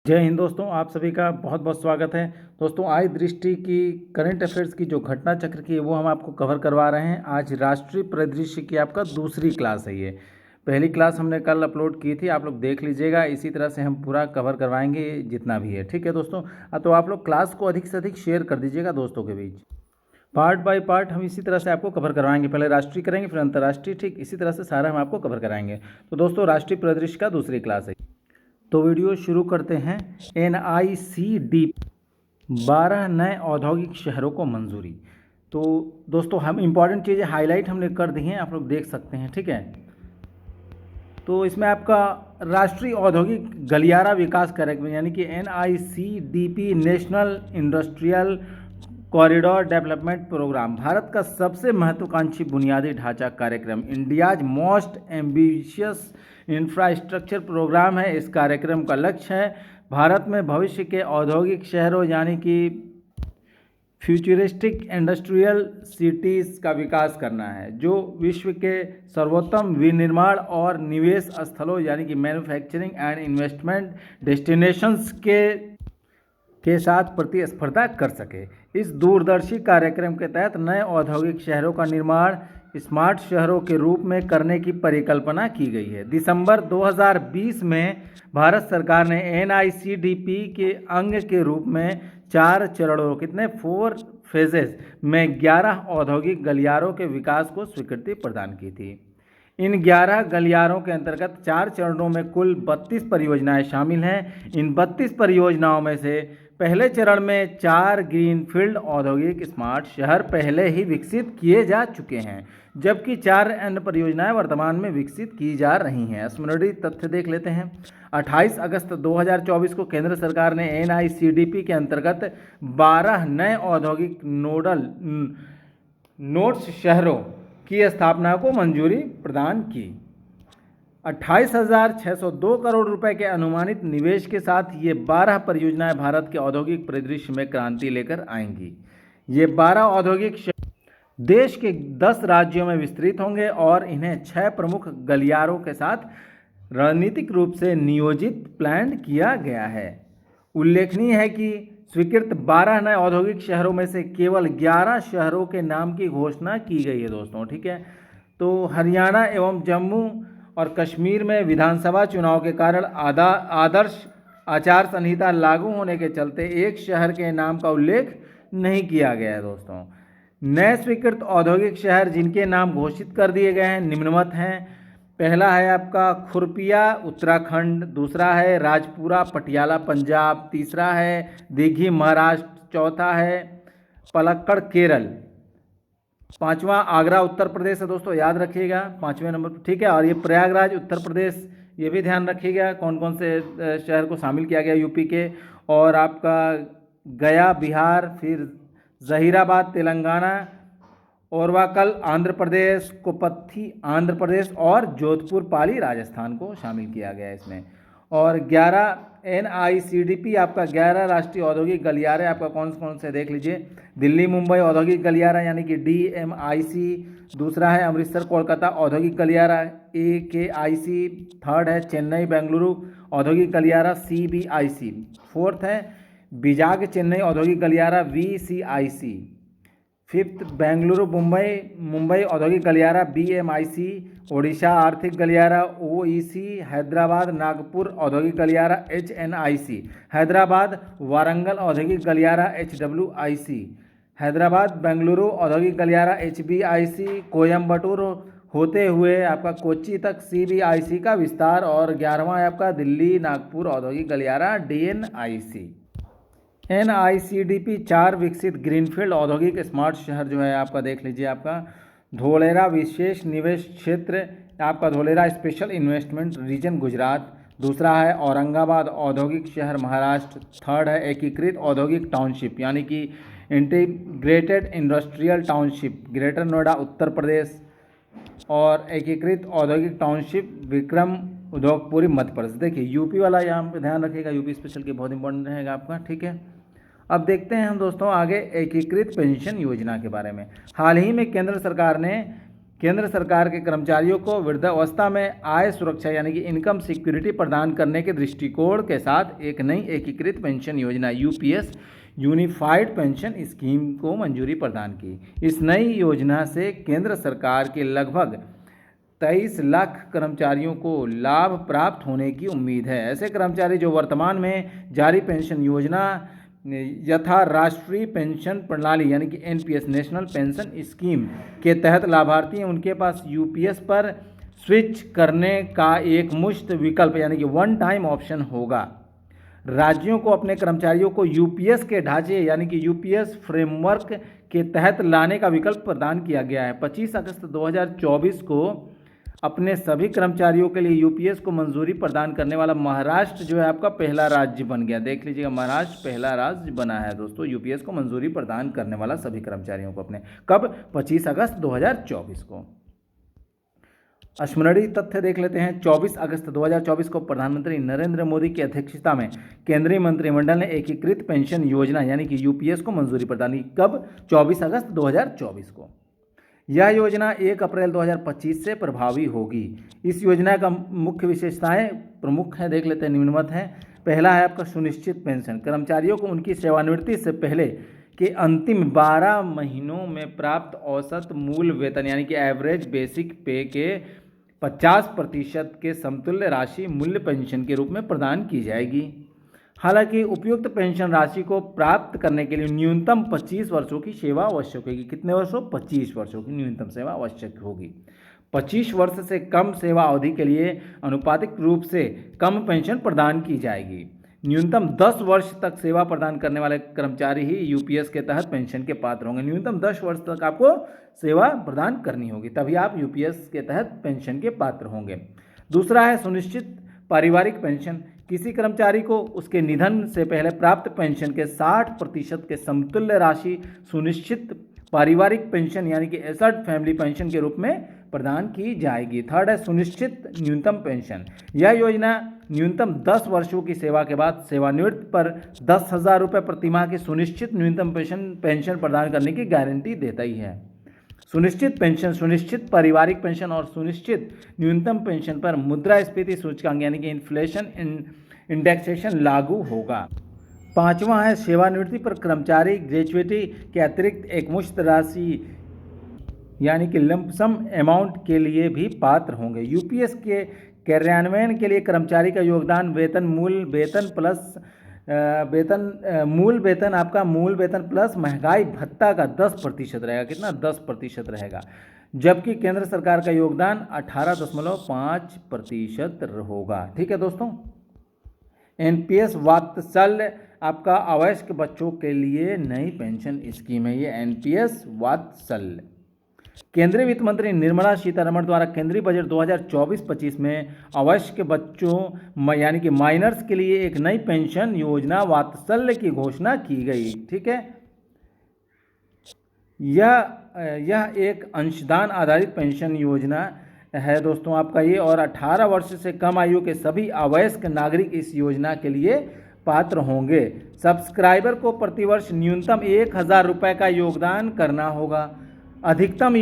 जय हिंद दोस्तों, आप सभी का बहुत बहुत स्वागत है। दोस्तों, आज दृष्टि की करंट अफेयर्स की जो घटना चक्र की है वो हम आपको कवर करवा रहे हैं। आज राष्ट्रीय परिदृश्य की आपका दूसरी क्लास है। ये पहली क्लास हमने कल अपलोड की थी, आप लोग देख लीजिएगा। इसी तरह से हम पूरा कवर करवाएंगे जितना भी है, ठीक है दोस्तों। तो आप लोग क्लास को अधिक से अधिक शेयर कर दीजिएगा दोस्तों के बीच। पार्ट बाय पार्ट हम इसी तरह से आपको कवर करवाएंगे। पहले राष्ट्रीय करेंगे, फिर अंतर्राष्ट्रीय, ठीक इसी तरह से सारा हम आपको कवर कराएंगे। तो दोस्तों, राष्ट्रीय परिदृश्य का दूसरी क्लास है। तो वीडियो शुरू करते हैं। NICD 12 नए औद्योगिक शहरों को मंजूरी। तो दोस्तों, हम इम्पॉर्टेंट चीज़ें हाईलाइट हमने कर दी हैं, आप लोग देख सकते हैं, ठीक है। तो इसमें आपका राष्ट्रीय औद्योगिक गलियारा विकास कार्यक्रम यानी कि NICDP national industrial corridor development programme Bharat का सबसे महत्वाकांक्षी बुनियादी ढांचा कार्यक्रम, India's most ambitious infrastructure programme है। इस कार्यक्रम का लक्ष्य है भारत में भविष्य के औद्योगिक शहरों यानी कि फ्यूचरिस्टिक इंडस्ट्रियल सिटीज़ का विकास करना है, जो विश्व के सर्वोत्तम विनिर्माण और निवेश स्थलों यानी कि मैन्युफैक्चरिंग एंड इन्वेस्टमेंट डेस्टिनेशंस के साथ प्रतिस्पर्धा कर सके। इस दूरदर्शी कार्यक्रम के तहत नए औद्योगिक शहरों का निर्माण स्मार्ट शहरों के रूप में करने की परिकल्पना की गई है। दिसंबर 2020 में भारत सरकार ने NICDP के अंग के रूप में 4 चरणों, कितने 4 फेजेस में 11 औद्योगिक गलियारों के विकास को स्वीकृति प्रदान की थी। इन 11 गलियारों के अंतर्गत 4 चरणों में कुल 32 परियोजनाएं शामिल हैं। इन 32 परियोजनाओं में से पहले चरण में 4 ग्रीनफील्ड औद्योगिक स्मार्ट शहर पहले ही विकसित किए जा चुके हैं, जबकि 4 अन्य परियोजनाएं वर्तमान में विकसित की जा रही हैं। स्मरणीय तथ्य देख लेते हैं। 28 अगस्त 2024 को केंद्र सरकार ने NICDP के अंतर्गत 12 नए औद्योगिक नोड्स शहरों की स्थापना को मंजूरी प्रदान की। 28,602 करोड़ रुपए के अनुमानित निवेश के साथ ये 12 परियोजनाएं भारत के औद्योगिक परिदृश्य में क्रांति लेकर आएंगी। ये 12 औद्योगिक देश के 10 राज्यों में विस्तृत होंगे और इन्हें 6 प्रमुख गलियारों के साथ रणनीतिक रूप से नियोजित प्लान किया गया है। उल्लेखनीय है कि स्वीकृत 12 नए औद्योगिक शहरों में से केवल 11 शहरों के नाम की घोषणा की गई है दोस्तों, ठीक है। तो हरियाणा एवं जम्मू और कश्मीर में विधानसभा चुनाव के कारण आदर्श आचार संहिता लागू होने के चलते एक शहर के नाम का उल्लेख नहीं किया गया है दोस्तों। नए स्वीकृत औद्योगिक शहर जिनके नाम घोषित कर दिए गए हैं निम्नवत हैं। पहला है आपका खुरपिया उत्तराखंड, दूसरा है राजपुरा पटियाला पंजाब, तीसरा है दीघी महाराष्ट्र, चौथा है पलक्कड़ केरल, पांचवा आगरा उत्तर प्रदेश है दोस्तों, याद रखिएगा 5वें नंबर पर, ठीक है। और ये प्रयागराज उत्तर प्रदेश, ये भी ध्यान रखिएगा कौन कौन से शहर को शामिल किया गया यूपी के। और आपका गया बिहार, फिर जहीराबाद तेलंगाना, ओरवाकल आंध्र प्रदेश, कोपत्थी आंध्र प्रदेश और जोधपुर पाली राजस्थान को शामिल किया गया है इसमें। और 11 NICDP आपका 11 राष्ट्रीय औद्योगिक गलियारे आपका कौन कौन से देख लीजिए। दिल्ली मुंबई औद्योगिक गलियारा यानी कि DMIC, दूसरा है अमृतसर कोलकाता औद्योगिक गलियारा AKIC, थर्ड है चेन्नई बेंगलुरु औद्योगिक गलियारा CBIC, फोर्थ है बिजाग चेन्नई औद्योगिक गलियारा VCIC, फिफ्थ बेंगलुरु मुंबई औद्योगिक गलियारा BMIC, ओडिशा आर्थिक गलियारा OEC, हैदराबाद नागपुर औद्योगिक गलियारा HNIC, हैदराबाद वारंगल औद्योगिक गलियारा HWIC, हैदराबाद बेंगलुरु औद्योगिक गलियारा HBIC, कोयम्बटूर होते हुए आपका कोच्चि तक CBIC का विस्तार, और 11वां है आपका दिल्ली नागपुर औद्योगिक गलियारा DNIC। NICDP 4 विकसित ग्रीनफील्ड औद्योगिक स्मार्ट शहर जो है आपका देख लीजिए। आपका धोलेरा विशेष निवेश क्षेत्र, आपका Dholera special investment region Gujarat, दूसरा है औरंगाबाद औद्योगिक शहर महाराष्ट्र, थर्ड है एकीकृत औद्योगिक टाउनशिप यानी कि integrated industrial township Greater Noida Uttar Pradesh, और एकीकृत औद्योगिक टाउनशिप विक्रम उद्योगपुरी मध्य प्रदेश। देखिए यूपी वाला यहाँ पे ध्यान रखिएगा, यूपी स्पेशल की बहुत इंपॉर्टेंट रहेगा आपका, ठीक है। अब देखते हैं हम दोस्तों आगे एकीकृत पेंशन योजना के बारे में। हाल ही में केंद्र सरकार ने केंद्र सरकार के कर्मचारियों को वृद्धावस्था में आय सुरक्षा यानी कि इनकम सिक्योरिटी प्रदान करने के दृष्टिकोण के साथ एक नई एकीकृत पेंशन योजना यूपीएस यूनिफाइड पेंशन स्कीम को मंजूरी प्रदान की। इस नई योजना से केंद्र सरकार के लगभग 23 लाख कर्मचारियों को लाभ प्राप्त होने की उम्मीद है। ऐसे कर्मचारी जो वर्तमान में जारी पेंशन योजना यथा राष्ट्रीय पेंशन प्रणाली यानी कि एनपीएस नेशनल पेंशन स्कीम के तहत लाभार्थी हैं, उनके पास यूपीएस पर स्विच करने का एक मुश्त विकल्प यानी कि वन टाइम ऑप्शन होगा। राज्यों को अपने कर्मचारियों को यूपीएस के ढांचे यानी कि यूपीएस फ्रेमवर्क के तहत लाने का विकल्प प्रदान किया गया है। 25 अगस्त 2024 को अपने सभी कर्मचारियों के लिए यूपीएस को मंजूरी प्रदान करने वाला महाराष्ट्र जो है आपका पहला राज्य बन गया। देख लीजिएगा, महाराष्ट्र पहला राज्य बना है दोस्तों यूपीएस को मंजूरी प्रदान करने वाला सभी कर्मचारियों को अपने। कब? 25 अगस्त 2024 को। स्मरणीय तथ्य देख लेते हैं। 24 अगस्त 2024 को प्रधानमंत्री नरेंद्र मोदी की अध्यक्षता में केंद्रीय मंत्रिमंडल ने एकीकृत पेंशन योजना यानी कि यूपीएस को मंजूरी प्रदान की। कब? 24 अगस्त 2024 को। यह योजना 1 अप्रैल 2025 से प्रभावी होगी। इस योजना का मुख्य विशेषताएं प्रमुख हैं, देख लेते हैं, निम्नवत हैं। पहला है आपका सुनिश्चित पेंशन। कर्मचारियों को उनकी सेवानिवृत्ति से पहले के अंतिम 12 महीनों में प्राप्त औसत मूल वेतन यानी कि एवरेज बेसिक पे के 50% के समतुल्य राशि मूल्य पेंशन के रूप में प्रदान की जाएगी। हालांकि उपयुक्त पेंशन राशि को प्राप्त करने के लिए न्यूनतम 25 वर्षों की सेवा आवश्यक होगी। कितने वर्षों? 25 वर्षों की न्यूनतम सेवा आवश्यक होगी। 25 वर्ष से कम सेवा अवधि के लिए अनुपातिक रूप से कम पेंशन प्रदान की जाएगी। न्यूनतम 10 वर्ष तक सेवा प्रदान करने वाले कर्मचारी ही यूपीएस के तहत पेंशन के पात्र होंगे। न्यूनतम 10 वर्ष तक आपको सेवा प्रदान करनी होगी, तभी आप यूपीएस के तहत पेंशन के पात्र होंगे। दूसरा है सुनिश्चित पारिवारिक पेंशन। किसी कर्मचारी को उसके निधन से पहले प्राप्त पेंशन के 60% के समतुल्य राशि सुनिश्चित पारिवारिक पेंशन यानी कि एसर्ट फैमिली पेंशन के रूप में प्रदान की जाएगी। थर्ड है सुनिश्चित न्यूनतम पेंशन। यह योजना न्यूनतम 10 वर्षों की सेवा के बाद सेवानिवृत्ति पर 10,000 रुपये प्रतिमाह की सुनिश्चित न्यूनतम पेंशन प्रदान करने की गारंटी देता ही है। सुनिश्चित पेंशन, सुनिश्चित पारिवारिक पेंशन और सुनिश्चित न्यूनतम पेंशन पर मुद्रास्फीति सूचकांक यानी कि इन्फ्लेशन इंडेक्सेशन लागू होगा। पांचवा है सेवानिवृत्ति पर कर्मचारी ग्रेच्युइटी के अतिरिक्त एक मुश्त राशि यानी कि लंपसम अमाउंट के लिए भी पात्र होंगे। यूपीएस के कार्यान्वयन के लिए कर्मचारी का योगदान वेतन मूल वेतन प्लस मूल वेतन प्लस महंगाई भत्ता का 10% रहेगा। कितना? 10% रहेगा। जबकि केंद्र सरकार का योगदान 18.5% होगा। ठीक है दोस्तों। एनपीएस वात्सल्य आपका अवयस्क बच्चों के लिए नई पेंशन स्कीम है। ये एनपीएस वात्सल्य केंद्रीय वित्त मंत्री निर्मला सीतारमण द्वारा केंद्रीय बजट 2024-25 में अवयस्क बच्चों यानी कि माइनर्स के लिए एक नई पेंशन योजना वात्सल्य की घोषणा की गई। ठीक है, यह एक अंशदान आधारित पेंशन योजना है दोस्तों आपका ये, और 18 वर्ष से कम आयु के सभी अवयस्क नागरिक इस योजना के लिए पात्र होंगे। सब्सक्राइबर को प्रतिवर्ष न्यूनतम 1,000 रुपये का योगदान करना होगा। अधिकतम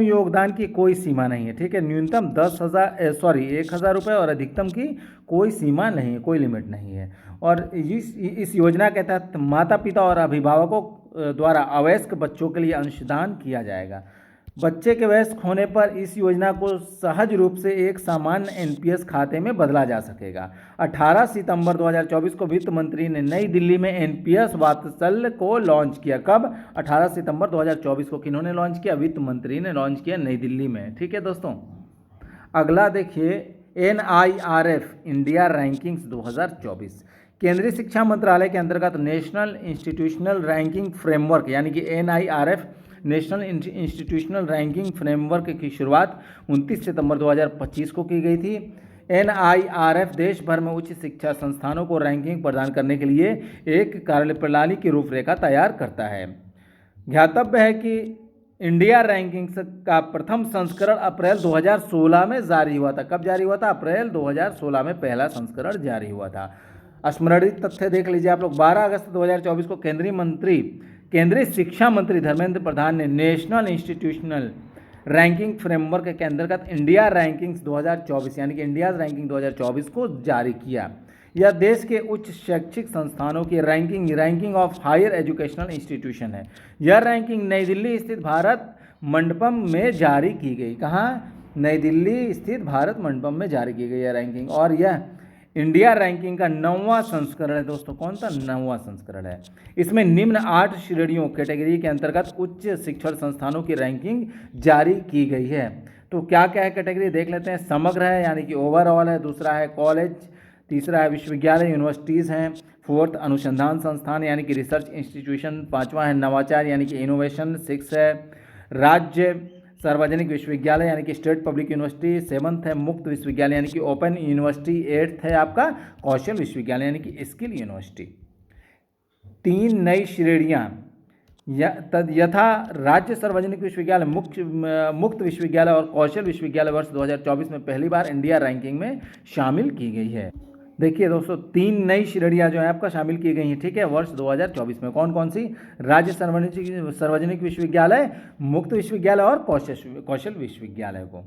योगदान की कोई सीमा नहीं है। ठीक है, न्यूनतम 1,000 रुपये और अधिकतम की कोई सीमा नहीं है, कोई लिमिट नहीं है। और इस योजना के तहत माता पिता और अभिभावकों द्वारा अवयस्क बच्चों के लिए अंशदान किया जाएगा। बच्चे के वयस्क होने पर इस योजना को सहज रूप से एक सामान्य एनपीएस खाते में बदला जा सकेगा। 18 सितंबर 2024 को वित्त मंत्री ने नई दिल्ली में एनपीएस वात्सल्य को लॉन्च किया। कब? 18 सितंबर 2024 को किन्होंने लॉन्च किया? वित्त मंत्री ने लॉन्च किया नई दिल्ली में। ठीक है दोस्तों। अगला देखिए एनआईआरएफ इंडिया रैंकिंग्स 2024। केंद्रीय शिक्षा मंत्रालय के अंतर्गत नेशनल इंस्टीट्यूशनल रैंकिंग फ्रेमवर्क यानी कि NIRF national institutional ranking framework की शुरुआत 29 सितंबर 2025 को की गई थी। एनआईआरएफ देश भर में उच्च शिक्षा संस्थानों को रैंकिंग प्रदान करने के लिए एक कार्यप्रणाली की रूपरेखा तैयार करता है। ध्यातव्य है कि इंडिया रैंकिंग्स का प्रथम संस्करण अप्रैल 2016 में जारी हुआ था। कब जारी हुआ था? अप्रैल 2016 में पहला संस्करण जारी हुआ था। स्मरणीय तथ्य देख लीजिए आप लोग। 12 अगस्त 2024 को केंद्रीय शिक्षा मंत्री धर्मेंद्र प्रधान ने नेशनल इंस्टीट्यूशनल रैंकिंग फ्रेमवर्क के अंतर्गत इंडिया रैंकिंग्स 2024 यानी कि इंडिया रैंकिंग 2024 को जारी किया। यह देश के उच्च शैक्षिक संस्थानों की ranking of higher educational institution है। यह रैंकिंग नई दिल्ली स्थित भारत मंडपम में जारी की गई। कहाँ? नई दिल्ली स्थित भारत मंडपम में जारी की गई यह रैंकिंग, और यह इंडिया रैंकिंग का 9वां संस्करण है दोस्तों। कौन सा? 9वां संस्करण है। इसमें निम्न 8 श्रेणियों कैटेगरी के अंतर्गत उच्च शिक्षण संस्थानों की रैंकिंग जारी की गई है। तो क्या क्या है कैटेगरी देख लेते हैं। समग्र है यानी कि ओवरऑल है, दूसरा है कॉलेज, तीसरा है विश्वविद्यालय यूनिवर्सिटीज़ हैं, फोर्थ अनुसंधान संस्थान यानी कि रिसर्च इंस्टीट्यूशन, पांचवा है नवाचार यानी कि इनोवेशन, 6 है राज्य सार्वजनिक विश्वविद्यालय यानी कि स्टेट पब्लिक यूनिवर्सिटी, 7th है मुक्त विश्वविद्यालय यानी कि ओपन यूनिवर्सिटी, 8th है आपका कौशल विश्वविद्यालय यानी कि स्किल यूनिवर्सिटी। 3 नई श्रेणियाँ यथा राज्य सार्वजनिक विश्वविद्यालय, मुक्त विश्वविद्यालय और कौशल विश्वविद्यालय वर्ष 2024 में पहली बार इंडिया रैंकिंग में शामिल की गई है। देखिए दोस्तों, 3 नई श्रेणियां जो है आपका शामिल की गई हैं, ठीक है, वर्ष 2024 में। कौन कौन सी? राज्य सार्वजनिक विश्वविद्यालय, मुक्त विश्वविद्यालय और कौशल विश्वविद्यालय को।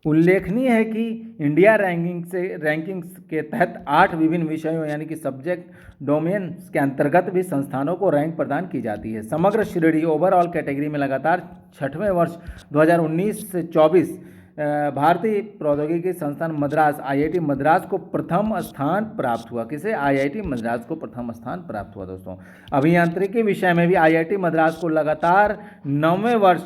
उल्लेखनीय है कि इंडिया रैंकिंग्स के तहत 8 विभिन्न विषयों यानी कि सब्जेक्ट डोमेन्स के अंतर्गत भी संस्थानों को रैंक प्रदान की जाती है। समग्र श्रेणी ओवरऑल कैटेगरी में लगातार 6वें वर्ष 2019 से 24 भारतीय प्रौद्योगिकी संस्थान मद्रास IIT मद्रास को प्रथम स्थान प्राप्त हुआ। किसे? IIT मद्रास को प्रथम स्थान प्राप्त हुआ दोस्तों। अभियांत्रिकी विषय में भी IIT मद्रास को लगातार 9वें वर्ष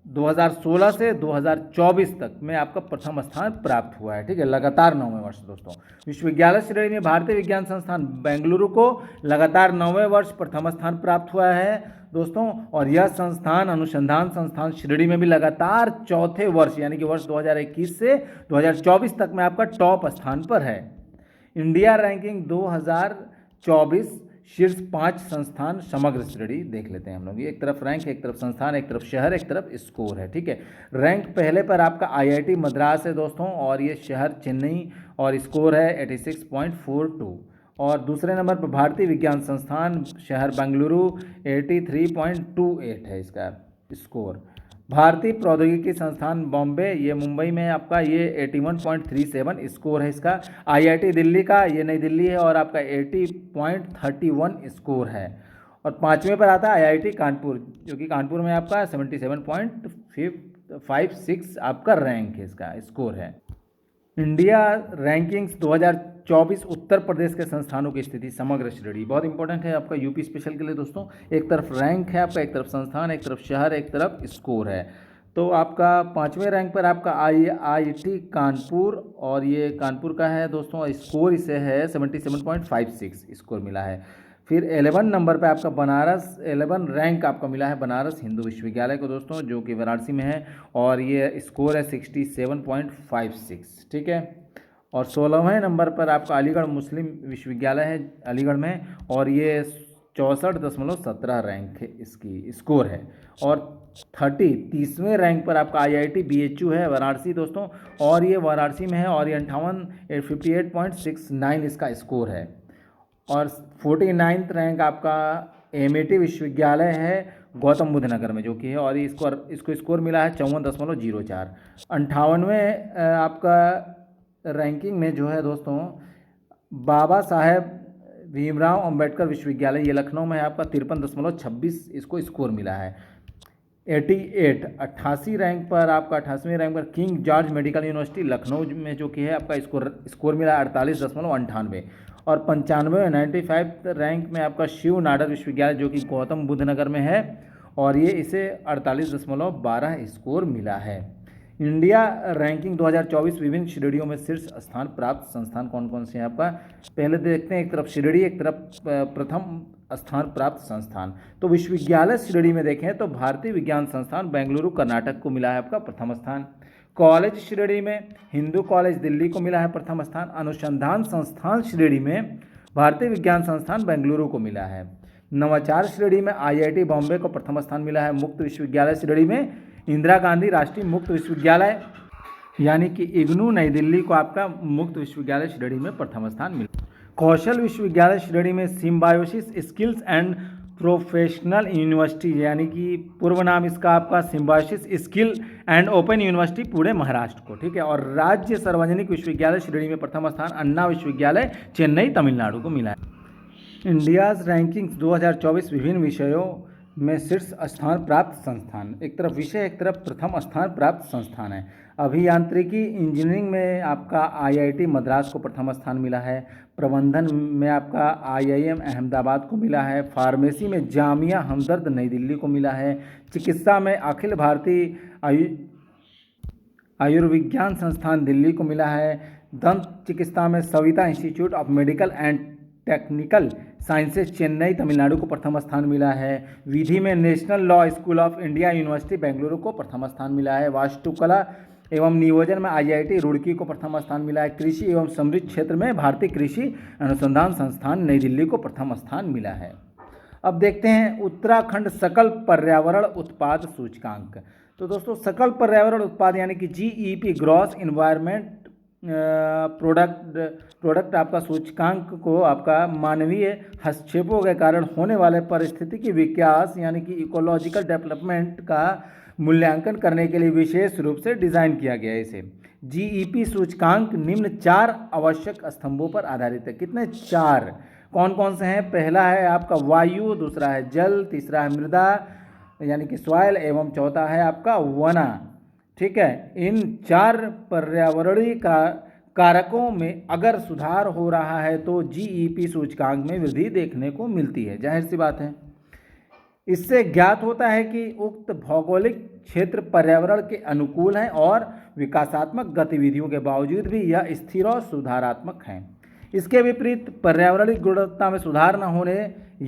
2016 से 2024 तक में आपका प्रथम स्थान प्राप्त हुआ है, ठीक है, लगातार 9वें वर्ष दोस्तों। विश्वविद्यालय श्रेणी में भारतीय विज्ञान संस्थान बेंगलुरु को लगातार 9वें वर्ष प्रथम स्थान प्राप्त हुआ है दोस्तों, और यह संस्थान अनुसंधान संस्थान श्रेणी में भी लगातार 4थे वर्ष यानी कि वर्ष 2021 से 2024 तक में आपका टॉप स्थान पर है। इंडिया रैंकिंग 2024 शीर्ष 5 संस्थान समग्र श्रेणी देख लेते हैं हम लोग। एक तरफ रैंक, एक तरफ संस्थान, एक तरफ शहर, एक तरफ स्कोर है, ठीक है। रैंक पहले पर आपका IIT मद्रास है दोस्तों, और ये शहर चेन्नई, और स्कोर है 86.42। और दूसरे नंबर पर भारतीय विज्ञान संस्थान शहर बेंगलुरु 83.28 है इसका स्कोर। भारतीय प्रौद्योगिकी संस्थान बॉम्बे, ये मुंबई में आपका, ये 81.37 स्कोर है इसका। IIT दिल्ली का, ये नई दिल्ली है, और आपका 80.31 स्कोर है। और 5वें पर आता है IIT कानपुर, जो कि कानपुर में आपका 77.56 आपका रैंक है, इसका स्कोर है। इंडिया रैंकिंग्स 2024 उत्तर प्रदेश के संस्थानों की स्थिति समग्र श्रेणी बहुत इंपॉर्टेंट है आपका यूपी स्पेशल के लिए दोस्तों। एक तरफ रैंक है आपका, एक तरफ संस्थान, एक तरफ शहर, एक तरफ स्कोर है। तो आपका 5वें रैंक पर आपका IIT कानपुर, और ये कानपुर का है दोस्तों, स्कोर इसे है 77.56 स्कोर मिला है। फिर 11 नंबर पे आपका बनारस, 11 रैंक आपका मिला है बनारस हिंदू विश्वविद्यालय को दोस्तों, जो कि वाराणसी में है, और ये स्कोर है 67.56, ठीक है। और 16वें नंबर पर आपका अलीगढ़ मुस्लिम विश्वविद्यालय है अलीगढ़ में, और ये 64.17 रैंक है इसकी स्कोर है। और 30वें रैंक पर आपका IIT BHU है वाराणसी दोस्तों, और ये वाराणसी में है, और ये 58 इसका स्कोर है। और 49th रैंक आपका MIT विश्वविद्यालय है गौतम बुद्ध नगर में, जो कि है, और इसको स्कोर मिला है 54.04। 58वें आपका रैंकिंग में जो है दोस्तों बाबा साहेब भीमराव अंबेडकर विश्वविद्यालय, ये लखनऊ में है आपका, 53.26 इसको स्कोर मिला है। 88 रैंक पर आपका 88वें रैंक पर king George medical university Lucknow में, जो कि है आपका स्कोर मिला है 48.98। और 95 रैंक में आपका शिव नाडर विश्वविद्यालय, जो कि गौतम बुद्ध नगर में है, और ये इसे 48.12 स्कोर मिला है। इंडिया रैंकिंग 2024 विभिन्न श्रेणियों में शीर्ष स्थान प्राप्त संस्थान कौन कौन से हैं आपका, पहले देखते हैं। एक तरफ श्रेणी, एक तरफ प्रथम स्थान प्राप्त संस्थान। तो विश्वविद्यालय श्रेणी में देखें तो भारतीय विज्ञान संस्थान बेंगलुरु कर्नाटक को मिला है आपका प्रथम स्थान। कॉलेज श्रेणी में हिंदू कॉलेज दिल्ली को मिला है प्रथम स्थान। अनुसंधान संस्थान श्रेणी में भारतीय विज्ञान संस्थान बेंगलुरु को मिला है। नवाचार श्रेणी में IIT बॉम्बे को प्रथम स्थान मिला है। मुक्त विश्वविद्यालय श्रेणी में इंदिरा गांधी राष्ट्रीय मुक्त विश्वविद्यालय यानी कि इग्नू नई दिल्ली को आपका मुक्त विश्वविद्यालय श्रेणी में प्रथम स्थान मिला। कौशल विश्वविद्यालय श्रेणी में symbiosis skills and professional university, यानी कि पूर्व नाम इसका आपका symbiosis skill and open university Pune Maharashtra को, ठीक है। और राज्य सार्वजनिक विश्वविद्यालय श्रेणी में प्रथम स्थान अन्ना विश्वविद्यालय चेन्नई तमिलनाडु को मिला है। इंडियाज़ रैंकिंग्स 2024 विभिन्न विषयों में शीर्ष स्थान प्राप्त संस्थान, एक तरफ विषय एक तरफ प्रथम स्थान प्राप्त संस्थान है। अभियांत्रिकी इंजीनियरिंग में आपका आईआईटी मद्रास को प्रथम स्थान मिला है। प्रबंधन में आपका आईआईएम अहमदाबाद को मिला है। फार्मेसी में जामिया हमदर्द नई दिल्ली को मिला है। चिकित्सा में अखिल भारतीय आयुर्विज्ञान संस्थान दिल्ली को मिला है। दंत चिकित्सा में Savita institute of medical and technical sciences Chennai Tamil Nadu को प्रथम स्थान मिला है। विधि में national law school of India university Bengaluru को प्रथम स्थान मिला है। वास्तुकला एवं नियोजन में आईआईटी रुड़की को प्रथम स्थान मिला है। कृषि एवं समृद्ध क्षेत्र में भारतीय कृषि अनुसंधान संस्थान नई दिल्ली को प्रथम स्थान मिला है। अब देखते हैं उत्तराखंड सकल पर्यावरण उत्पाद सूचकांक। तो दोस्तों सकल पर्यावरण उत्पाद यानी कि जीईपी ग्रॉस इन्वायरमेंट प्रोडक्ट आपका सूचकांक को आपका मानवीय हस्तक्षेपों के कारण होने वाले पारिस्थितिकी विकास यानी कि इकोलॉजिकल डेवलपमेंट का मूल्यांकन करने के लिए विशेष रूप से डिज़ाइन किया गया है। इसे जीईपी सूचकांक निम्न 4 आवश्यक स्तंभों पर आधारित है। कितने? 4। कौन कौन से हैं? पहला है आपका वायु, दूसरा है जल, तीसरा है मृदा यानी कि सॉइल एवं चौथा है आपका वना, ठीक है। इन 4 पर्यावरणीय कारकों में अगर सुधार हो रहा है तो जीईपी सूचकांक में वृद्धि देखने को मिलती है, जाहिर सी बात है। इससे ज्ञात होता है कि उक्त भौगोलिक क्षेत्र पर्यावरण के अनुकूल हैं और विकासात्मक गतिविधियों के बावजूद भी यह स्थिर और सुधारात्मक हैं। इसके विपरीत पर्यावरणीय गुणवत्ता में सुधार न होने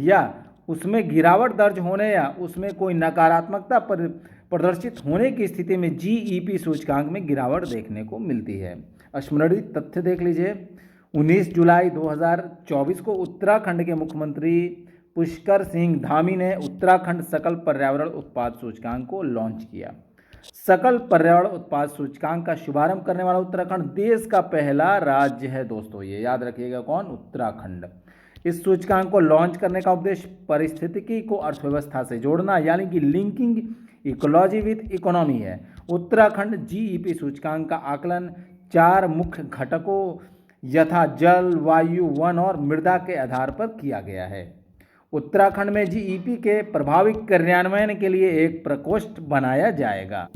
या उसमें गिरावट दर्ज होने या उसमें कोई नकारात्मकता प्रदर्शित होने की स्थिति में जीईपी सूचकांक में गिरावट देखने को मिलती है। स्मरणीय तथ्य देख लीजिए। 19 जुलाई 2024 को उत्तराखंड के मुख्यमंत्री पुष्कर सिंह धामी ने उत्तराखंड सकल पर्यावरण उत्पाद सूचकांक को लॉन्च किया। सकल पर्यावरण उत्पाद सूचकांक का शुभारंभ करने वाला उत्तराखंड देश का पहला राज्य है दोस्तों, ये याद रखिएगा। कौन? उत्तराखंड। इस सूचकांक को लॉन्च करने का उद्देश्य पारिस्थितिकी को अर्थव्यवस्था से जोड़ना यानी कि लिंकिंग इकोलॉजी विद इकोनॉमी है। उत्तराखंड जीईपी सूचकांक का आकलन 4 मुख्य घटकों यथा जल, वायु, वन और मृदा के आधार पर किया गया है। उत्तराखंड में जीईपी के प्रभावी कार्यान्वयन के लिए एक प्रकोष्ठ बनाया जाएगा।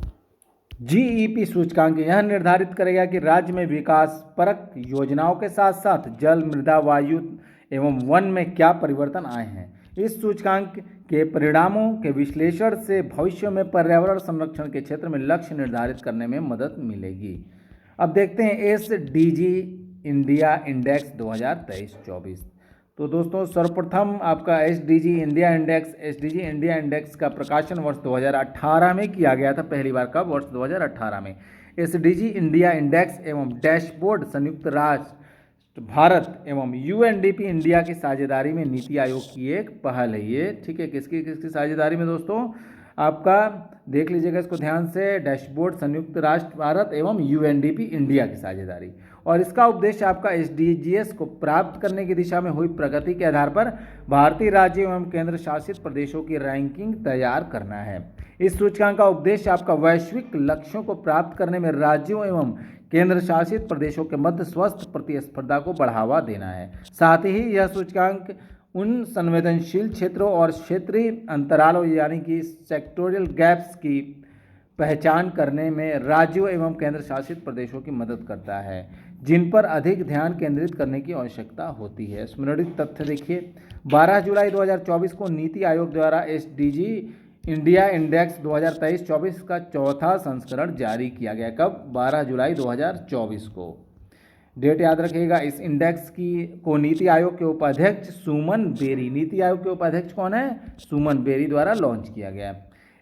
जीईपी सूचकांक यह निर्धारित करेगा कि राज्य में विकास परक योजनाओं के साथ साथ जल, मृदा, वायु एवं वन में क्या परिवर्तन आए हैं। इस सूचकांक के परिणामों के विश्लेषण से भविष्य में पर्यावरण संरक्षण के क्षेत्र में लक्ष्य निर्धारित करने में मदद मिलेगी। अब देखते हैं एसडीजी इंडिया इंडेक्स 2023-24। तो दोस्तों सर्वप्रथम आपका एसडीजी इंडिया इंडेक्स का प्रकाशन वर्ष 2018 में किया गया था। पहली बार कब? वर्ष 2018 में। एसडीजी इंडिया इंडेक्स एवं डैशबोर्ड संयुक्त राष्ट्र भारत एवं यूएनडीपी इंडिया की साझेदारी में नीति आयोग की एक पहल है ये, ठीक है। किसकी साझेदारी में दोस्तों? आपका देख लीजिएगा इसको ध्यान से। डैशबोर्ड संयुक्त राष्ट्र भारत एवं यूएनडीपी इंडिया की साझेदारी, और इसका उद्देश्य आपका एसडीजीएस को प्राप्त करने की दिशा में हुई प्रगति के आधार पर भारतीय राज्यों एवं केंद्र शासित प्रदेशों की रैंकिंग तैयार करना है। इस सूचकांक का उद्देश्य आपका वैश्विक लक्ष्यों को प्राप्त करने में राज्यों एवं केंद्र शासित प्रदेशों के मध्य स्वस्थ प्रतिस्पर्धा को बढ़ावा देना है। साथ ही यह सूचकांक उन संवेदनशील क्षेत्रों और क्षेत्रीय अंतरालों यानी कि सेक्टोरियल गैप्स की पहचान करने में राज्यों एवं केंद्र शासित प्रदेशों की मदद करता है जिन पर अधिक ध्यान केंद्रित करने की आवश्यकता होती है। स्मरणीय तथ्य देखिए। 12 जुलाई 2024 को नीति आयोग द्वारा एसडीजी इंडिया इंडेक्स 2023-24 का चौथा संस्करण जारी किया गया। कब? 12 जुलाई 2024 को। डेट याद रखिएगा। इस इंडेक्स को नीति आयोग के उपाध्यक्ष सुमन बेरी, नीति आयोग के उपाध्यक्ष कौन है? सुमन बेरी द्वारा लॉन्च किया गया।